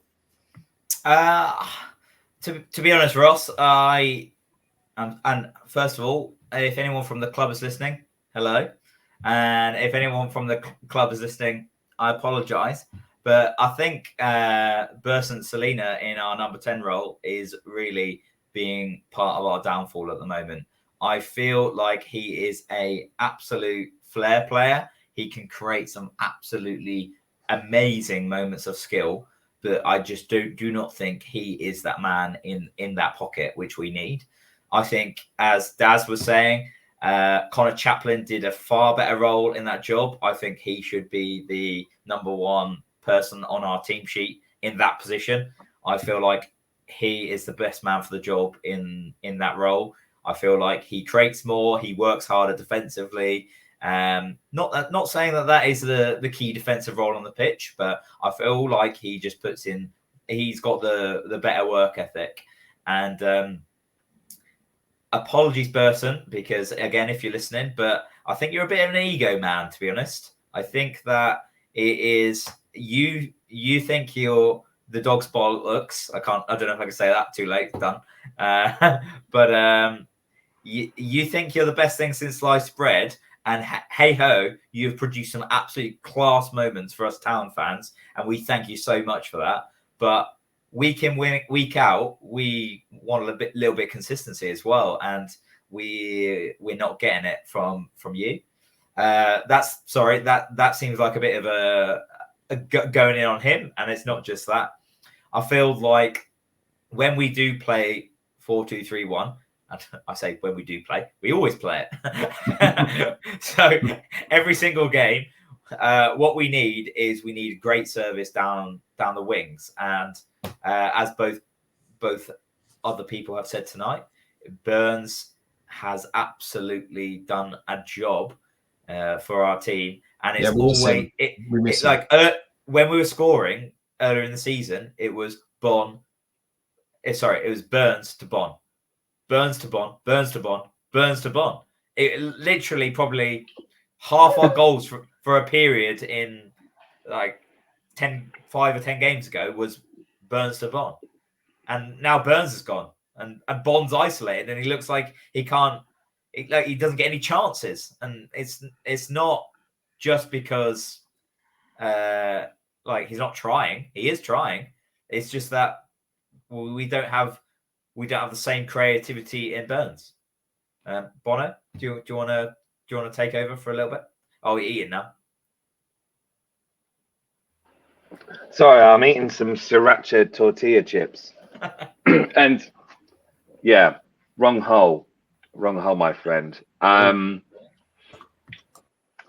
To be honest, Ross, and first of all, if anyone from the club is listening, hello. And if anyone from the club is listening, I apologise. But I think Bursant Selina in our number 10 role is really being part of our downfall at the moment. I feel like he is a absolute flair player. He can create some absolutely amazing moments of skill, but I just do not think he is that man in that pocket, which we need. I think, as Daz was saying, Connor Chaplin did a far better role in that job. I think he should be the number one person on our team sheet in that position. I feel like he is the best man for the job in that role. I feel like he creates more. He works harder defensively. Not saying that is the key defensive role on the pitch, but I feel like he just puts in. He's got the better work ethic. And apologies, Burton, because again, if you're listening, but I think you're a bit of an ego man, to be honest. I think that it is you think you're the dog's bollocks. I don't know if I can say that. Too late, done. But you think you're the best thing since sliced bread, and hey ho, you've produced some absolute class moments for us Town fans, and we thank you so much for that. But week in, week out, we want a little bit of consistency as well, and we're not getting it from you. That seems like a bit of a going in on him, and it's not just that. I feel like when we do play 4-2-3-1, and I say when we do play, we always play it. So every single game, what we need is great service down the wings, and as both other people have said tonight, Burns has absolutely done a job for our team, and it's when we were scoring earlier in the season, it was Burns to Bon, Burns to Bon, Burns to Bon, Burns to Bon. It literally probably half our goals for a period in like 5 or 10 games ago was Burns to Bon, and now Burns is gone, and Bond's isolated, and he looks like he can't. He doesn't get any chances, and it's not just because he's not trying. He is trying. It's just that we don't have the same creativity in Burns. Bono, do you want to take over for a little bit? Oh, we're eating now. Sorry, I'm eating some sriracha tortilla chips. And yeah, wrong hole, my friend.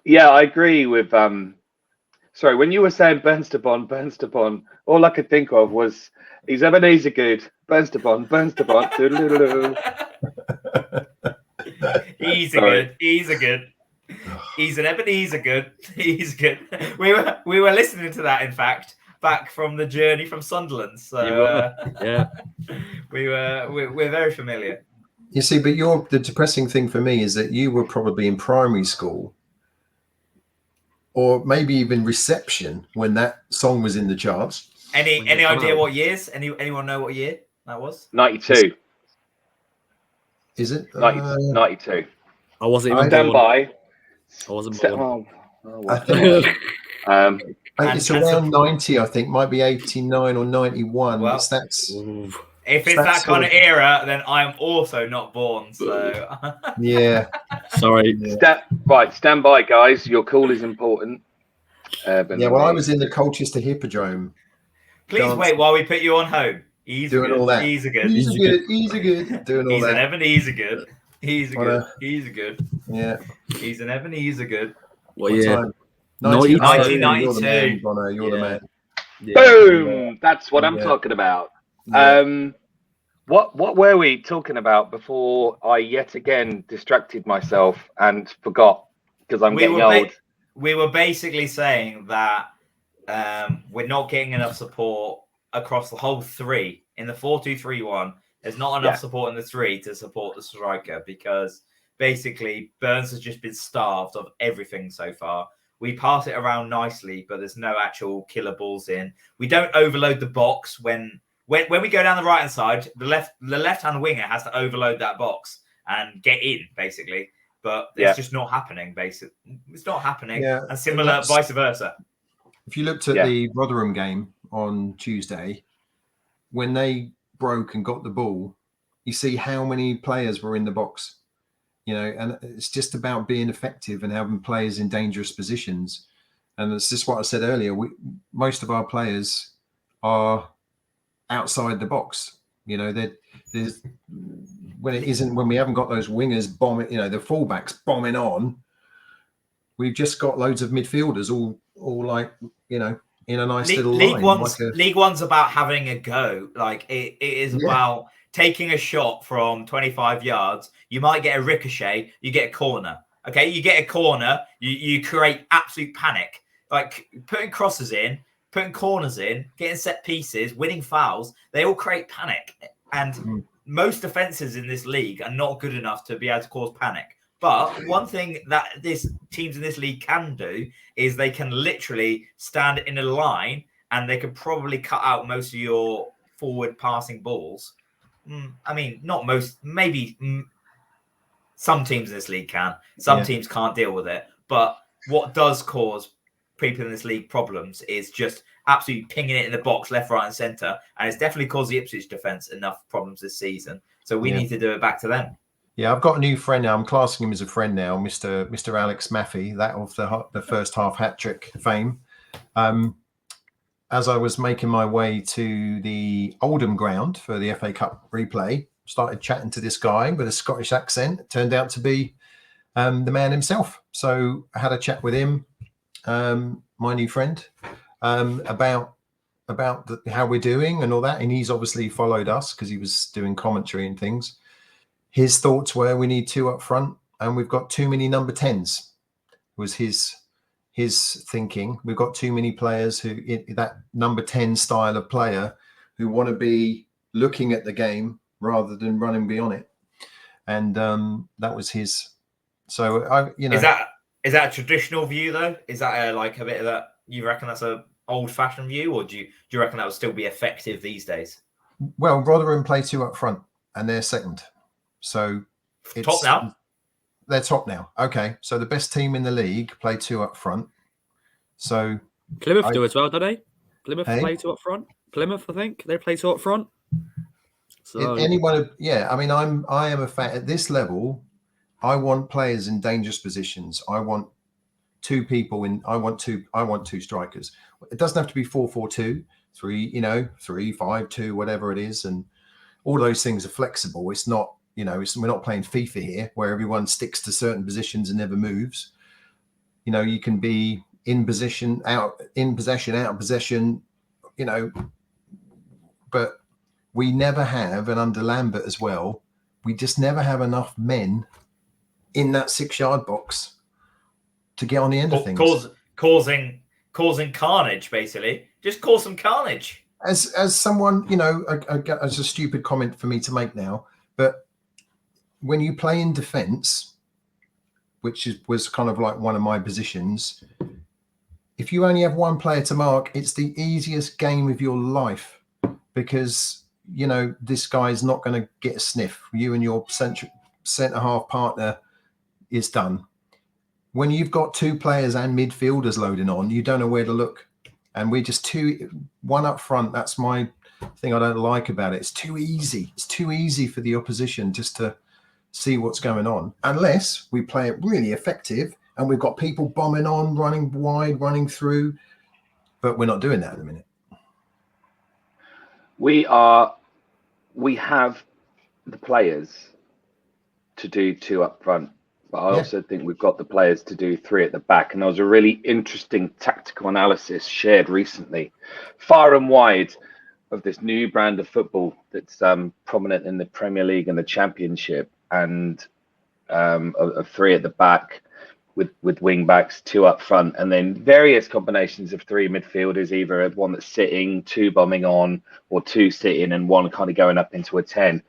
Yeah, I agree with. Sorry, when you were saying Bernstebon, all I could think of was he's Ebenezer good. Bernstebon. He's a Sorry. good. He's a good. He's an Ebenezer good. He's good. We were listening to that, in fact, back from the journey from Sunderland. So yeah, we're very familiar. You see, but the depressing thing for me is that you were probably in primary school, or maybe even reception when that song was in the charts. Any idea what years? Anyone know what year that was? 92. Is it 92? I wasn't even Stand born. by. I wasn't born. I think Um, it's around 90. I think might be 89 or 91. Well, if it's that kind of era, then I'm also not born. So yeah. Sorry. Stand by, guys. Your call is important. Yeah, well, I was in the Colchester Hippodrome. Please wait while we put you on home. He's doing good. all that. He's a good. He's a good. Doing all he's that. An Ebenezer good. He's a good. He's a good. Yeah. He's an Ebenezer good. Well, yeah. 1992. You're the man, Bono. You're the man. Yeah. Boom! That's what I'm talking about. Yeah. What were we talking about before I yet again distracted myself and forgot because I'm getting old? We were basically saying that we're not getting enough support across the whole three. In the 4-2-3-1, there's not enough support in the three to support the striker because basically Burns has just been starved of everything so far. We pass it around nicely, but there's no actual killer balls in. We don't overload the box when we go down the right hand side. The left hand winger has to overload that box and get in basically, but it's just not happening. Basically, it's not happening, and similar vice versa. If you looked at the Rotherham game on Tuesday, when they broke and got the ball, you see how many players were in the box. You know, and it's just about being effective and having players in dangerous positions. And it's just what I said earlier. Most of our players are outside the box. You know, there's when we haven't got those wingers bombing, you know, the fullbacks bombing on. We've just got loads of midfielders all like, you know, in a nice little line. League One's about having a go. Like it is about taking a shot from 25 yards. You might get a ricochet, you get a corner. Okay, you get a corner, you create absolute panic. Like putting crosses in, putting corners in, getting set pieces, winning fouls, they all create panic. And most defenses in this league are not good enough to be able to cause panic. But one thing that teams in this league can do is they can literally stand in a line and they can probably cut out most of your forward passing balls. I mean, not most, maybe some teams in this league can. Some teams can't deal with it. But what does cause people in this league problems is just absolutely pinging it in the box, left, right, and centre. And it's definitely caused the Ipswich defence enough problems this season. So we need to do it back to them. Yeah, I've got a new friend now. I'm classing him as a friend now, Mr. Alex Maffey, that of the first half hat-trick fame. As I was making my way to the Oldham ground for the FA Cup replay, started chatting to this guy with a Scottish accent. It turned out to be the man himself. So I had a chat with him, my new friend, about how we're doing and all that. And he's obviously followed us because he was doing commentary and things. His thoughts were we need two up front and we've got too many number 10s, was his thinking. We've got too many players that number 10 style of player who want to be looking at the game rather than running beyond it. And that was his. So is that a traditional view though? Is that like a bit of that? You reckon that's a old fashioned view, or do you reckon that would still be effective these days? Well, Rotherham play two up front and they're second. So it's top now. They're top now. Okay. So the best team in the league play two up front. So Plymouth do as well, don't they? Plymouth play two up front. Plymouth, I think they play two up front. So anyone, I mean, I am a fan at this level. I want players in dangerous positions. I want two people in. I want two strikers. It doesn't have to be 4-4-2, 3, 3-5-2, whatever it is, and all those things are flexible. It's not, we're not playing FIFA here where everyone sticks to certain positions and never moves. You can be in possession, out of possession, but we never have, and under Lambert as well, we just never have enough men in that 6-yard box to get on the end of things. Causing carnage, basically. Just cause some carnage. As someone, as a stupid comment for me to make now, but when you play in defence, which was kind of like one of my positions, if you only have one player to mark, it's the easiest game of your life, because this guy's not going to get a sniff. You and your centre half partner is done. When you've got two players and midfielders loading on, you don't know where to look. And we're just one up front. That's my thing I don't like about it. It's too easy. It's too easy for the opposition just to see what's going on, unless we play it really effective and we've got people bombing on, running wide, running through. But we're not doing that at the minute. We have the players to do 2 up front, but I also think we've got the players to do 3 at the back. And there was a really interesting tactical analysis shared recently, far and wide, of this new brand of football that's prominent in the Premier League and the Championship, and of 3 at the back with wing backs, 2 up front, and then various combinations of 3 midfielders, either one that's sitting, 2 bombing on, or 2 sitting and 1 kind of going up into a 10.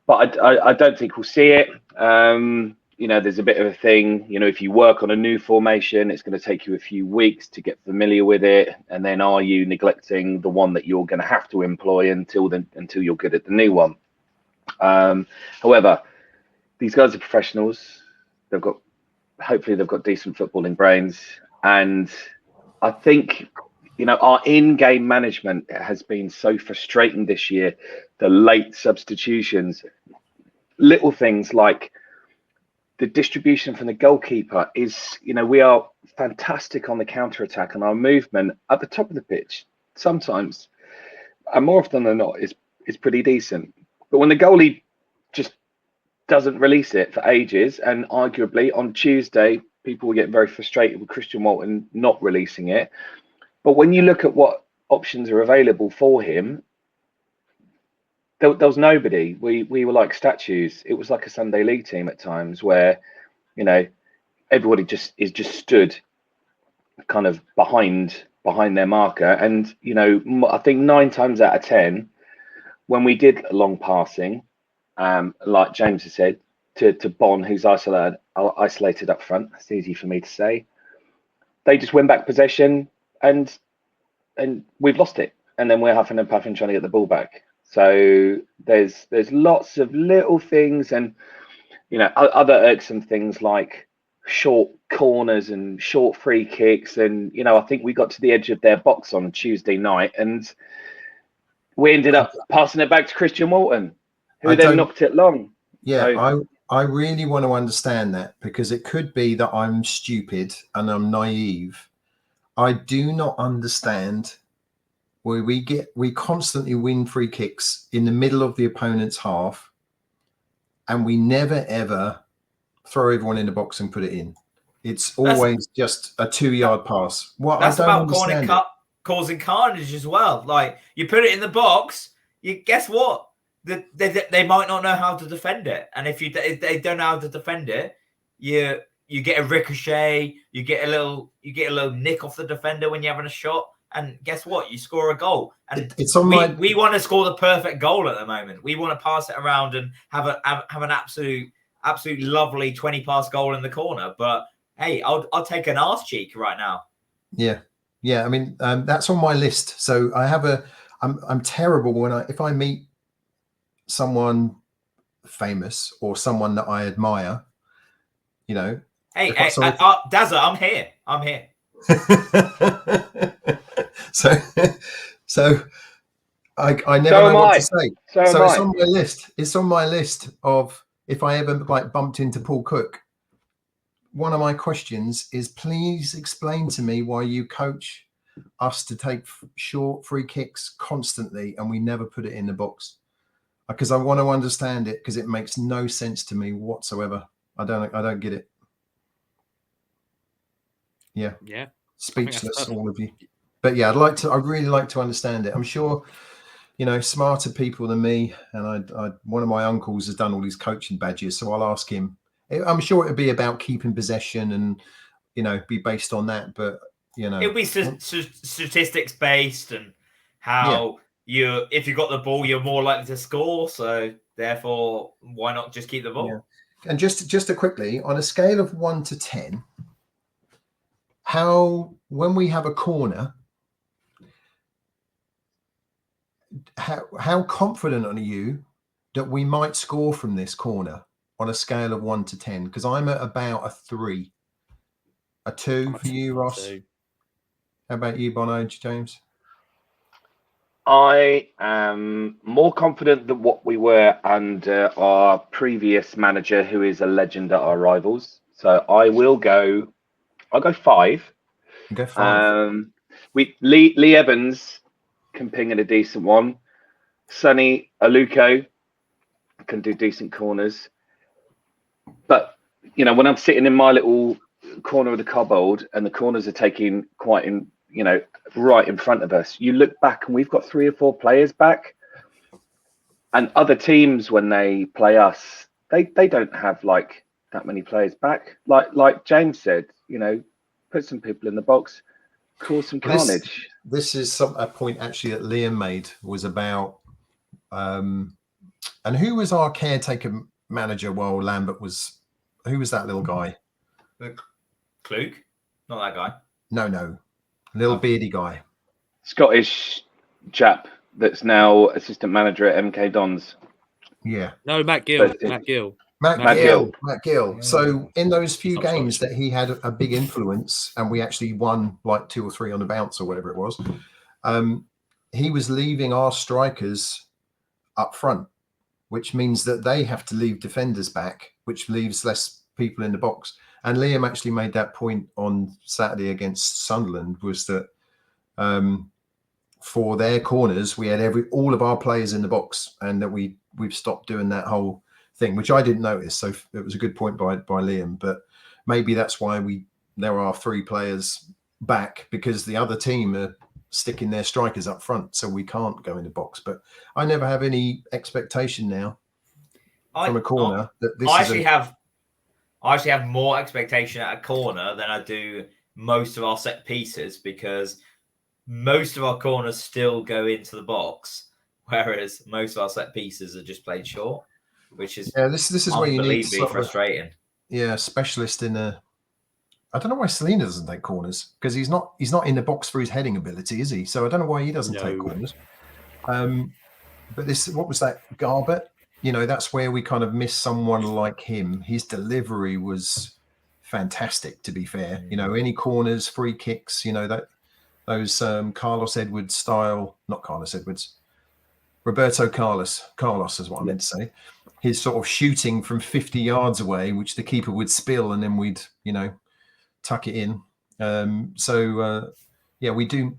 But I don't think we'll see it. There's a bit of a thing, if you work on a new formation, it's going to take you a few weeks to get familiar with it. And then are you neglecting the one that you're going to have to employ until you're good at the new one? However, these guys are professionals. Hopefully they've got decent footballing brains. And I think, our in-game management has been so frustrating this year. The late substitutions, little things like the distribution from the goalkeeper is, we are fantastic on the counter-attack, and our movement at the top of the pitch sometimes, and more often than not, is pretty decent. But when the goalie just doesn't release it for ages, and arguably on Tuesday, people will get very frustrated with Christian Walton not releasing it. But when you look at what options are available for him, there was nobody. We were like statues. It was like a Sunday league team at times where, everybody just stood kind of behind their marker. And, I think 9 times out of 10, when we did long passing, like James has said, to Bon, who's isolated up front, that's easy for me to say, they just win back possession and we've lost it. And then we're huffing and puffing trying to get the ball back. So there's lots of little things, and other irksome things like short corners and short free kicks. And I think we got to the edge of their box on Tuesday night, and we ended up passing it back to Christian Walton, who then knocked it long. Yeah, so, I really want to understand that, because it could be that I'm stupid and I'm naive. I do not understand where we constantly win free kicks in the middle of the opponent's half, and we never ever throw everyone in the box and put it in. It's always just a 2-yard pass. That's about causing carnage as well. Like, you put it in the box, guess what? They might not know how to defend it, and if they don't know how to defend it, you get a ricochet, you get a little nick off the defender when you're having a shot. And guess what? You score a goal. And we want to score the perfect goal at the moment. We want to pass it around and have an absolute lovely 20-pass goal in the corner. But hey, I'll take an arse cheek right now. Yeah. I mean, that's on my list. So I have I'm terrible if I meet someone famous or someone that I admire. Hey, Dazza, I'm here. So I never know what to say. So it's on my list. It's on my list of, if I ever bumped into Paul Cook, one of my questions is, please explain to me why you coach us to take short free kicks constantly and we never put it in the box. Because I want to understand it, because it makes no sense to me whatsoever. I don't get it. Yeah. Speechless, all of you. But yeah, I'd really like to understand it. I'm sure, smarter people than me. And one of my uncles has done all these coaching badges, so I'll ask him. I'm sure it'd be about keeping possession and, be based on that. But, it'll be statistics based and how if you got the ball, you're more likely to score. So therefore, why not just keep the ball? Yeah. And just to quickly, on a scale of 1 to 10, when we have a corner, how confident are you that we might score from this corner on a scale of 1 to 10? Because I'm at about a 3. A 2 for you, Ross? 2. How about you, Bono, James? I am more confident than what we were under our previous manager, who is a legend at our rivals. So I'll go 5. Go 5. Lee Evans can ping in a decent one. Sonny Aluko can do decent corners. But, when I'm sitting in my little corner of the cobbled and the corners are taking quite in, right in front of us, you look back and we've got 3 or 4 players back. And other teams, when they play us, they don't have like that many players back. Like James said, put some people in the box, cause some carnage. This is a point actually that Liam made, was about and who was our caretaker manager while Lambert was? Who was that little guy? Kluge? Not that guy. No. Little beardy guy. Scottish chap that's now assistant manager at MK Dons. Yeah. No, Matt Gill. Matt Gill. Yeah. So in those few games that he had a big influence, and we actually won like 2 or 3 on the bounce or whatever it was, he was leaving our strikers up front, which means that they have to leave defenders back, which leaves less people in the box. And Liam actually made that point on Saturday against Sunderland, was that for their corners, we had all of our players in the box, and that we've stopped doing that whole thing, which I didn't notice. So it was a good point by Liam. But maybe that's why there are 3 players back, because the other team are sticking their strikers up front, so we can't go in the box. But I never have any expectation now from a corner that this I actually have more expectation at a corner than I do most of our set pieces, because most of our corners still go into the box, whereas most of our set pieces are just played short, which is this is where you need frustrating. Specialist in a. I don't know why Selena doesn't take corners, because he's not in the box for his heading ability, is he? So I don't know why he doesn't take corners. But what was that, Garbett? That's where we kind of miss someone like him. His delivery was fantastic, to be fair. Any corners, free kicks, those Carlos Edwards style, not Carlos Edwards, Roberto Carlos is what I meant to say. His sort of shooting from 50 yards away, which the keeper would spill, and then we'd, tuck it in. We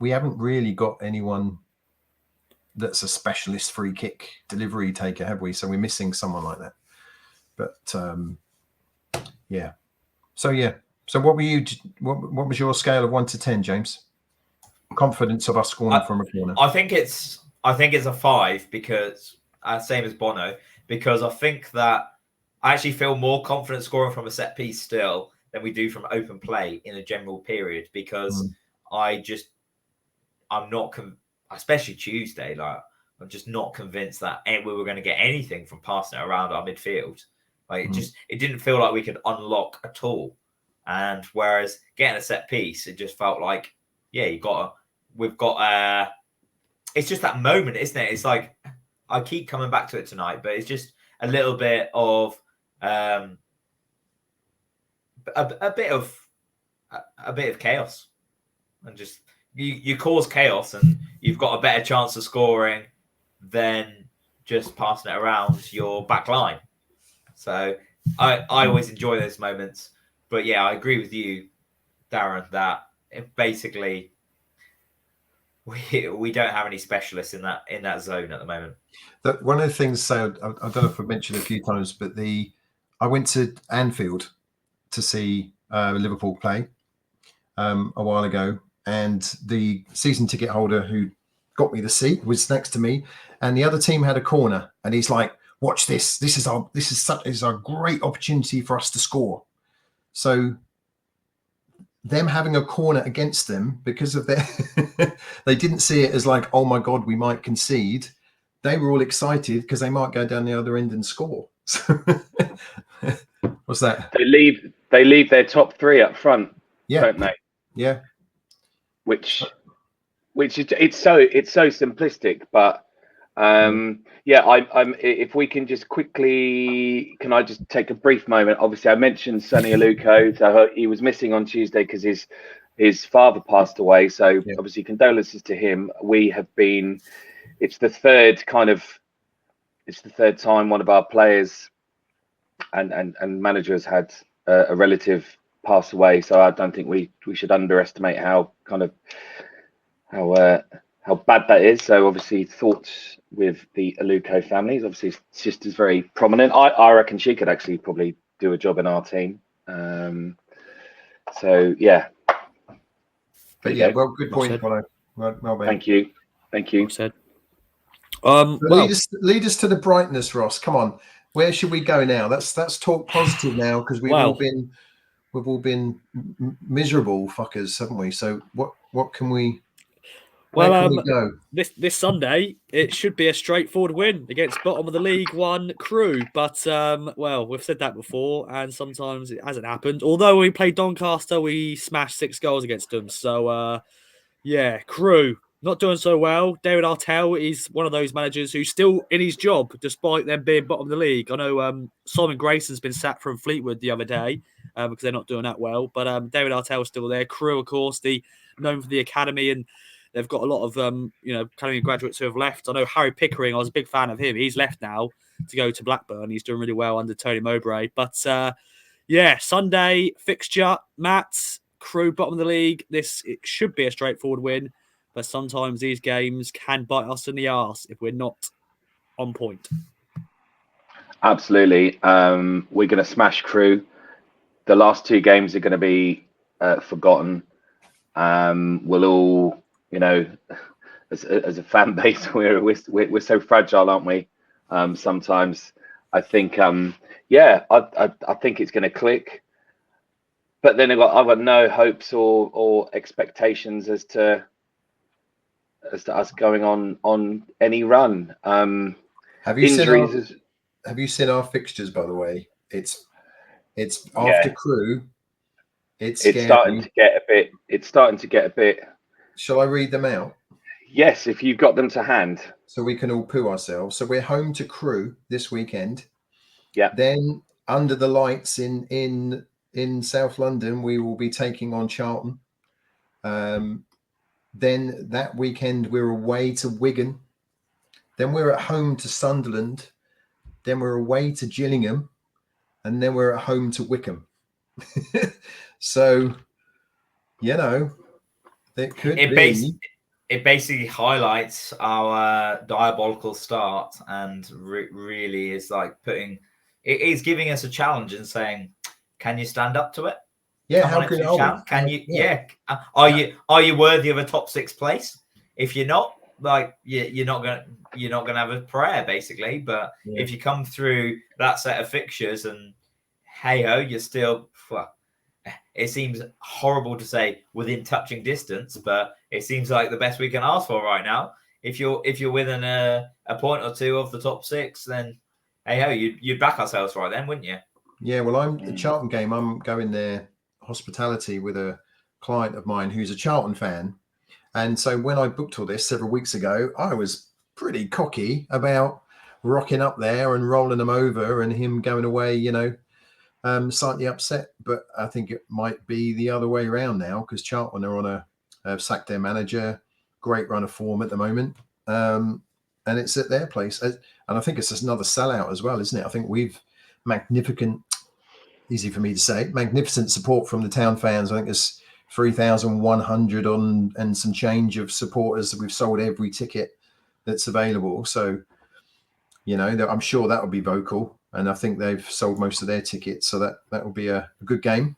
haven't really got anyone that's a specialist free kick delivery taker, have we? So we're missing someone like that. But So what were you? What was your scale of 1 to 10, James? Confidence of us scoring from a corner. I think it's a 5, because same as Bono, because I think that I actually feel more confident scoring from a set piece still than we do from open play in a general period, because I'm not, especially Tuesday, I'm just not convinced that we were going to get anything from passing it around our midfield. It didn't feel like we could unlock at all. And whereas getting a set piece, it just felt like, we've got it's just that moment, isn't it? It's like, I keep coming back to it tonight, but it's just a little bit of a bit of chaos, and just you cause chaos, and you've got a better chance of scoring than just passing it around your back line. So I always enjoy those moments, But yeah, I agree with you, Darren, that basically we don't have any specialists in that zone at the moment. One of the things, so I don't know if I've mentioned a few times, but I went to Anfield to see Liverpool play a while ago, and the season ticket holder who got me the seat was next to me, and the other team had a corner, and he's like, "Watch this! This is a great opportunity for us to score." So them having a corner against them because of their they didn't see it as like, "Oh my God, we might concede." They were all excited because they might go down the other end and score. What's that? They leave their top three up front, don't they? Yeah. Which is it's so simplistic, but I'm if we can just quickly, can I just take a brief moment? Obviously, I mentioned Sonny Aluko, so he was missing on Tuesday because his father passed away. So obviously, condolences to him. We have been. It's the third time one of our players and managers had a relative pass away. So I don't think we should underestimate how bad that is. So obviously thoughts with the Aluko families. Obviously his sister's very prominent. I reckon she could actually probably do a job in our team. So yeah. But yeah, well, good point, Bono. Well, thank you. Well said. Lead us to the brightness, Ross. Come on, where should we go now? Let's talk positive now, because we've all been miserable fuckers, haven't we? So what can we? Where can we go? This Sunday it should be a straightforward win against bottom of the League One Crewe, but we've said that before, and sometimes it hasn't happened. Although we played Doncaster, we smashed 6 goals against them. So Crewe not doing so well. David Artell is one of those managers who's still in his job despite them being bottom of the league. I know Simon Grayson's been sacked from Fleetwood the other day because they're not doing that well. But David Artell's still there. Crewe, of course, known for the academy, and they've got a lot of academy graduates who have left. I know Harry Pickering. I was a big fan of him. He's left now to go to Blackburn. He's doing really well under Tony Mowbray. But Sunday fixture, Matt. Crewe bottom of the league. It should be a straightforward win. But sometimes these games can bite us in the arse if we're not on point. Absolutely. We're going to smash Crewe. The last 2 games are going to be forgotten. We'll all, as a fan base, we're so fragile, aren't we? Sometimes I think, I think it's going to click. But then I've got no hopes or expectations as to us going on any run. Have you seen our fixtures, by the way? It's after Crewe. It's starting to get a bit. Shall I read them out? Yes, if you've got them to hand, so we can all poo ourselves. So we're home to Crewe this weekend. Yeah. Then under the lights in South London, we will be taking on Charlton. Then that weekend, we're away to Wigan. Then we're at home to Sunderland. Then we're away to Gillingham. And then we're at home to Wickham. So, it could be. It basically highlights our diabolical start, and really is like it is giving us a challenge and saying, can you stand up to it? Yeah, how good are we? Can you? Yeah. Are you worthy of a top 6 place? If you're not, you're not gonna have a prayer, basically. But if you come through that set of fixtures and hey ho, you're still. It seems horrible to say within touching distance, but it seems like the best we can ask for right now. If you're within a point or 2 of the top 6, then hey ho, you'd back ourselves right then, wouldn't you? Yeah, well, I'm the Charlton game. I'm going there hospitality with a client of mine who's a Charlton fan, and so when I booked all this several weeks ago, I was pretty cocky about rocking up there and rolling them over, and him going away, slightly upset. But I think it might be the other way around now, because Charlton are on have sacked their manager, great run of form at the moment, and it's at their place, and I think it's just another sellout as well, isn't it? I think we've magnificent. easy for me to say. Magnificent support from the town fans. I think there's 3,100 on and some change of supporters. We've sold every ticket that's available. So, you know, I'm sure that will be vocal. And I think they've sold most of their tickets. So that will be a good game.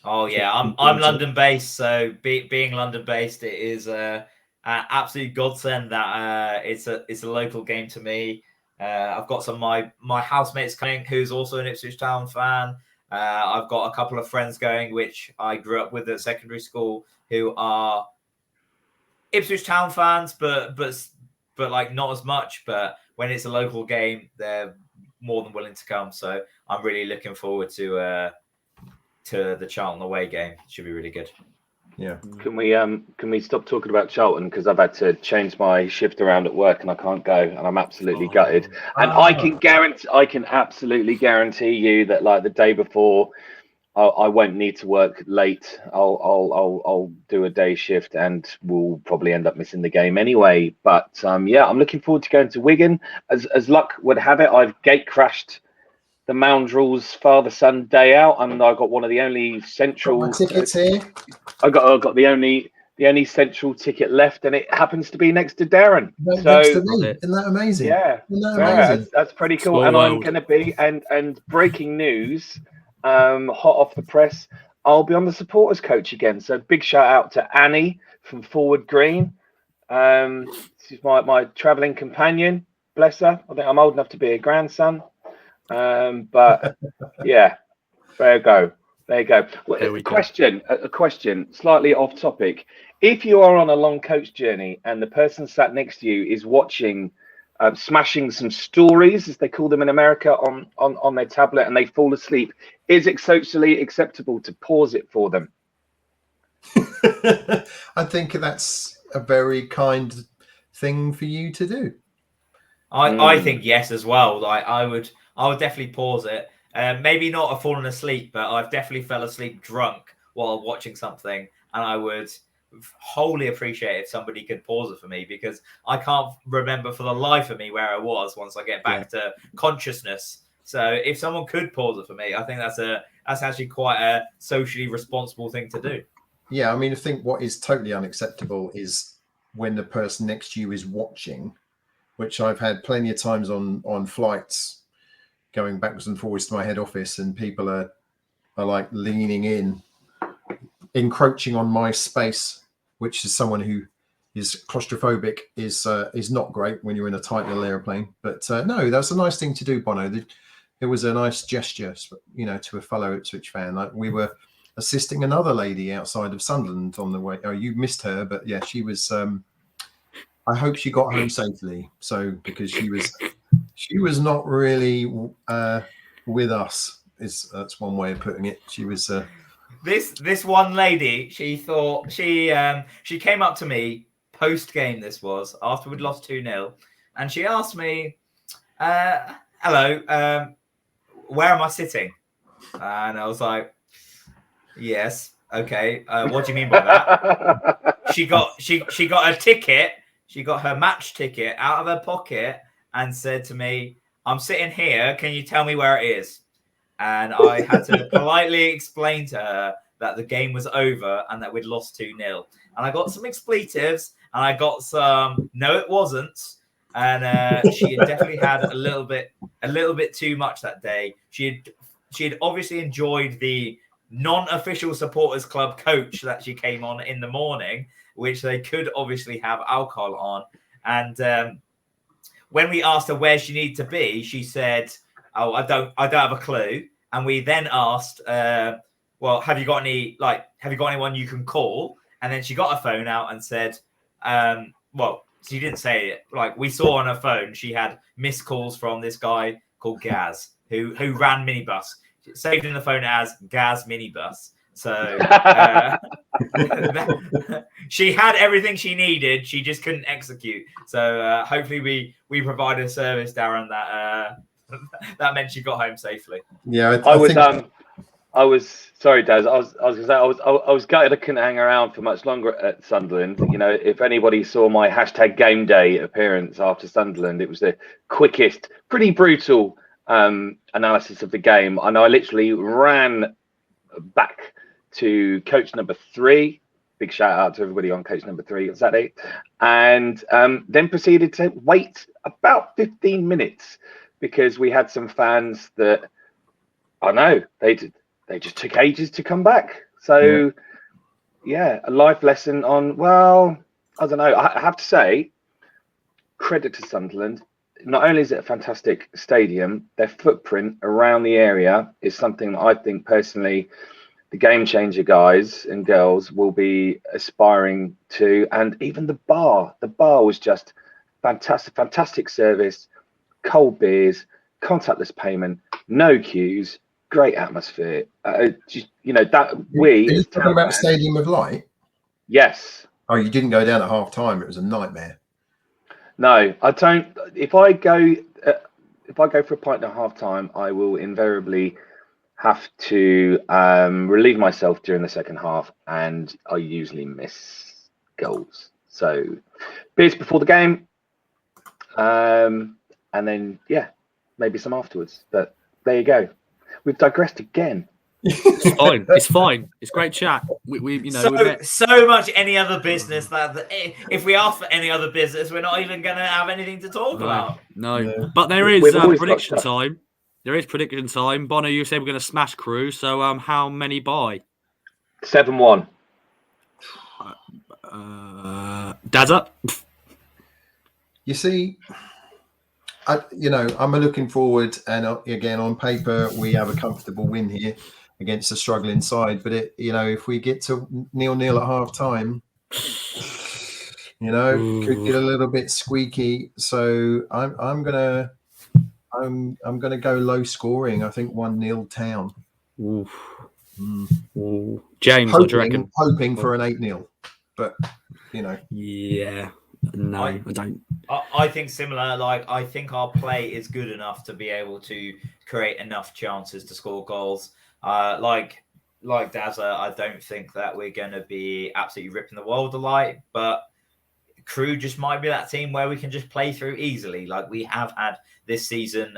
Oh yeah, I'm London based, so being London based, it is an absolute godsend that it's a local game to me. I've got some of my housemates coming, who's also an Ipswich Town fan. I've got a couple of friends going, which I grew up with at secondary school, who are Ipswich Town fans, but like not as much. But when it's a local game, they're more than willing to come. So I'm really looking forward to the Charlton away game. It should be really good. Yeah. Can we stop talking about Charlton, because I've had to change my shift around at work and I can't go, and I'm absolutely gutted. And I can absolutely guarantee you that, like, the day before, I won't need to work late. I'll do a day shift and we'll probably end up missing the game anyway. But yeah, I'm looking forward to going to Wigan. As luck would have it, I've gate crashed the Moundrels father-son day out, and I got one of the only central tickets here. I got the only central ticket left, and it happens to be next to Darren. Next to me. Isn't that amazing? Yeah, that's pretty cool. And I'm going to be and breaking news, hot off the press, I'll be on the supporters coach again. So big shout out to Annie from Forward Green. She's my travelling companion. Bless her. I think I'm old enough to be a grandson. But yeah, there you go. Well, a question, slightly off topic. If you are on a long coach journey and the person sat next to you is watching, smashing some stories, as they call them in America, on their tablet, and they fall asleep, is it socially acceptable to pause it for them? I think that's a very kind thing for you to do. I think yes as well. Like I would definitely pause it. Maybe not have fallen asleep, but I've definitely fell asleep drunk while watching something, and I would wholly appreciate if somebody could pause it for me, because I can't remember for the life of me where I was once I get back to consciousness. So if someone could pause it for me, I think that's actually quite a socially responsible thing to do. Yeah, I mean, I think what is totally unacceptable is when the person next to you is watching, which I've had plenty of times on flights, going backwards and forwards to my head office, and people are like leaning in, encroaching on my space, which is someone who is claustrophobic is not great when you're in a tight little airplane. But no, that's a nice thing to do, Bono. It was a nice gesture, you know, to a fellow Ipswich fan. Like, we were assisting another lady outside of Sunderland on the way. Oh, you missed her, but yeah, she was. I hope she got home safely. So, because she was not really with us. That's one way of putting it. She was. This one lady, she thought she came up to me post game. This was after we'd lost 2-0, and she asked me, "Hello, where am I sitting?" And I was like, "Yes, okay. What do you mean by that?" She got a ticket. She got her match ticket out of her pocket and said to me, "I'm sitting here. Can you tell me where it is?" And I had to politely explain to her that the game was over and that we'd lost 2-0. And I got some expletives, and I got some "no, it wasn't." And she had definitely had a little bit too much that day. She had obviously enjoyed the non-official supporters club coach that she came on in the morning, which they could obviously have alcohol on. And when we asked her where she needed to be, she said, "Oh, I don't have a clue." And we then asked, "Well, have you got anyone you can call?" And then she got her phone out and said, "Well, she didn't say it. Like, we saw on her phone, she had missed calls from this guy called Gaz, who ran minibus. Saved in the phone as Gaz minibus." So she had everything she needed. She just couldn't execute. So hopefully we provide a service, Darren, that meant she got home safely. Yeah, I was sorry, Daz. I was gonna say I was gutted I couldn't hang around for much longer at Sunderland. You know, if anybody saw my #GameDay appearance after Sunderland, it was the quickest, pretty brutal analysis of the game, and I literally ran back to coach number 3. Big shout out to everybody on coach number 3 on Saturday, and then proceeded to wait about 15 minutes because we had some fans that I know they just took ages to come back. So yeah, a life lesson on, well, I don't know. I have to say, credit to Sunderland. Not only is it a fantastic stadium, their footprint around the area is something that I think personally the game changer guys and girls will be aspiring to. And even the bar was just fantastic service, cold beers, contactless payment, no queues, great atmosphere. Just, that we. Are you talking about Stadium of Light? Yes. Oh, you didn't go down at half time. It was a nightmare. No, I don't. If I go for a pint at half time, I will invariably have to relieve myself during the second half, and I usually miss goals. So beers before the game, and then maybe some afterwards. But there you go. We've digressed again. It's fine. It's fine. It's great chat. We so much any other business that if we ask for any other business, we're not even going to have anything to talk about. No. But there is prediction time. There is prediction time. Bono, you said we're going to smash Crewe. So how many by? 7-1. Dazza? You see, I'm looking forward, and again on paper we have a comfortable win here against a struggling side. But if we get to 0-0 at half time, could get a little bit squeaky. So I'm gonna go low scoring. I think 1-0 Town. Oof. James, what do you reckon? Hoping for an 8-0, but Yeah. No, I don't. I think similar. Like, I think our play is good enough to be able to create enough chances to score goals. Like Dazza, I don't think that we're going to be absolutely ripping the world alight, but Crewe just might be that team where we can just play through easily, like we have had this season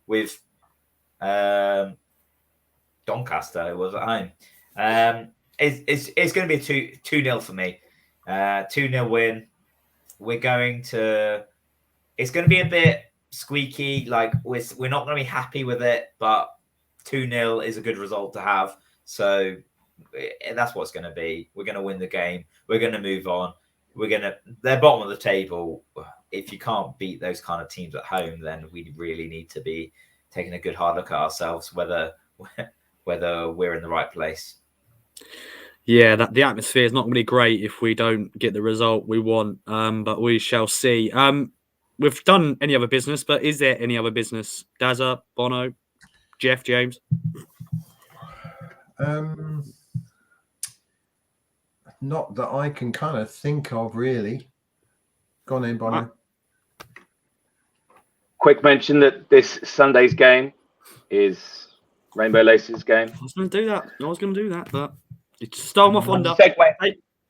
with Doncaster, who was at home. It's going to be a 2-0 for me. 2-0 win. We're going to. It's going to be a bit squeaky. Like we're not going to be happy with it, but 2-0 is a good result to have. So that's what it's going to be. We're going to win the game. We're going to move on. They're bottom of the table. If you can't beat those kind of teams at home, then we really need to be taking a good hard look at ourselves, whether we're in the right place. Yeah, the atmosphere is not going to be great if we don't get the result we want, but we shall see. We've done any other business, but is there any other business? Dazza, Bono, Jeff, James? Not that I can kind of think of, really. Go on in, Bono. Quick mention that this Sunday's game is Rainbow Laces game. I was going to do that, but you stole my thunder.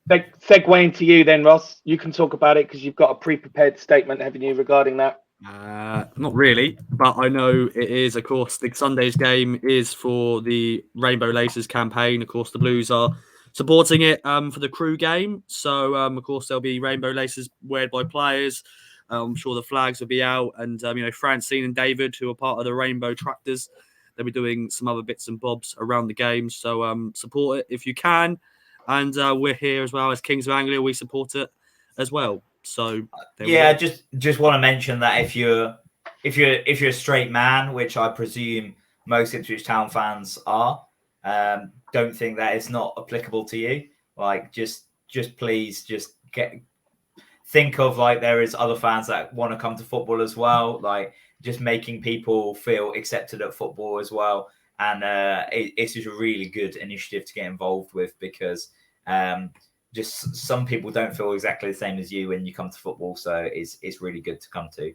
Segue into you then, Ross. You can talk about it because you've got a pre-prepared statement, haven't you, regarding that? Not really, but I know it is, of course, the Sunday's game is for the Rainbow Laces campaign. Of course, the Blues are supporting it for the Crewe game. So, of course, there'll be Rainbow Laces weared by players. I'm sure the flags will be out. And, Francine and David, who are part of the Rainbow Tractors, they'll be doing some other bits and bobs around the game. So support it if you can. And we're here as well as Kings of Anglia. We support it as well. So just want to mention that if you're a straight man, which I presume most Ipswich Town fans are, don't think that it's not applicable to you. Like just please think of like there is other fans that want to come to football as well. Like just making people feel accepted at football as well. And it's just a really good initiative to get involved with because just some people don't feel exactly the same as you when you come to football. So it's really good to come to.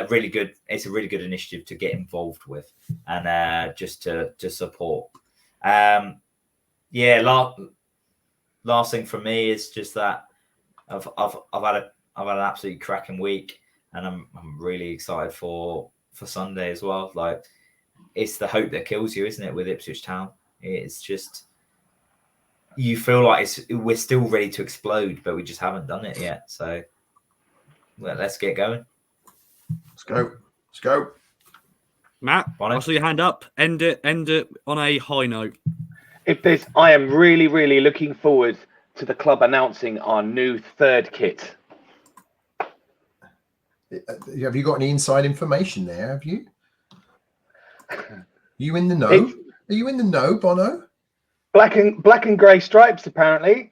Really good. It's a really good initiative to get involved with and just to support. Last thing for me is just that I've had an absolutely cracking week, and I'm really excited for for Sunday as well. Like, it's the hope that kills you, isn't it? With Ipswich Town, it's just you feel like we're still ready to explode, but we just haven't done it yet. So, well, let's get going. Let's go. Matt, Bono? I saw your hand up. End it on a high note. I am really, really looking forward to the club announcing our new third kit. Have you got any inside information there? Have you? Are you in the know? Are you in the know, Bono? Black and grey stripes. Apparently,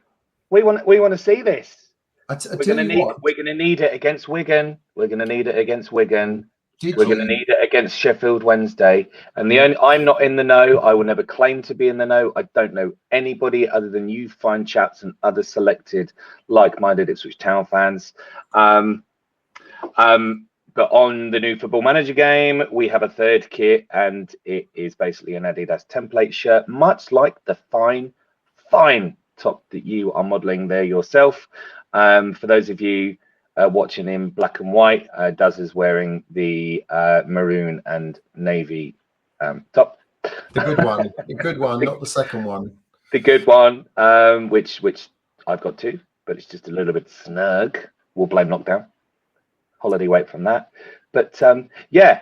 we want to see this. We're going to need it against Wigan. We're going to need it against Wigan. We're going to need it against Sheffield Wednesday. And I'm not in the know. I will never claim to be in the know. I don't know anybody other than you fine chaps and other selected like-minded Ipswich Town fans. But on the new Football Manager game, we have a third kit, and it is basically an Adidas template shirt, much like the fine top that you are modelling there yourself. For those of you watching in black and white, Daz is wearing the maroon and navy top. The good one, not the second one. The good one, which I've got too, but it's just a little bit snug. We'll blame lockdown. Holiday weight from that. But yeah,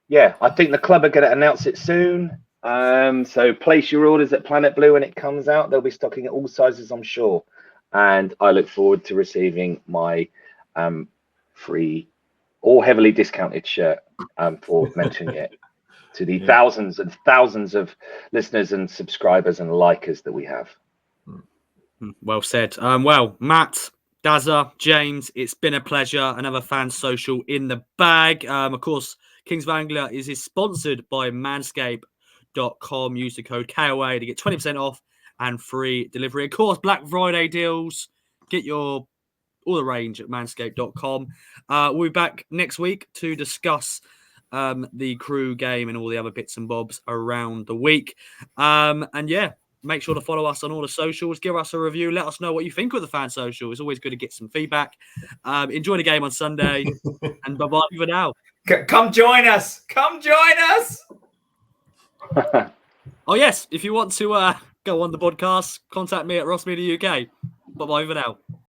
I think the club are going to announce it soon. So place your orders at Planet Blue when it comes out. They'll be stocking at all sizes, I'm sure. And I look forward to receiving my free or heavily discounted shirt for mentioning it to the thousands and thousands of listeners and subscribers and likers that we have. Well said. Well, Matt, Dazza, James, it's been a pleasure. Another Fans Social in the bag. Of course, Kings of Anglia is sponsored by manscaped.com. Use the code KOA to get 20% off and free delivery. Of course, Black Friday deals. Get all the range at manscaped.com. We'll be back next week to discuss the Crewe game and all the other bits and bobs around the week. And yeah, make sure to follow us on all the socials. Give us a review. Let us know what you think of the Fan Social. It's always good to get some feedback. Enjoy the game on Sunday. And bye-bye for now. Come join us. Come join us. Oh, yes. If you want to go on the podcast, contact me at Ross Media UK. Bye-bye for now.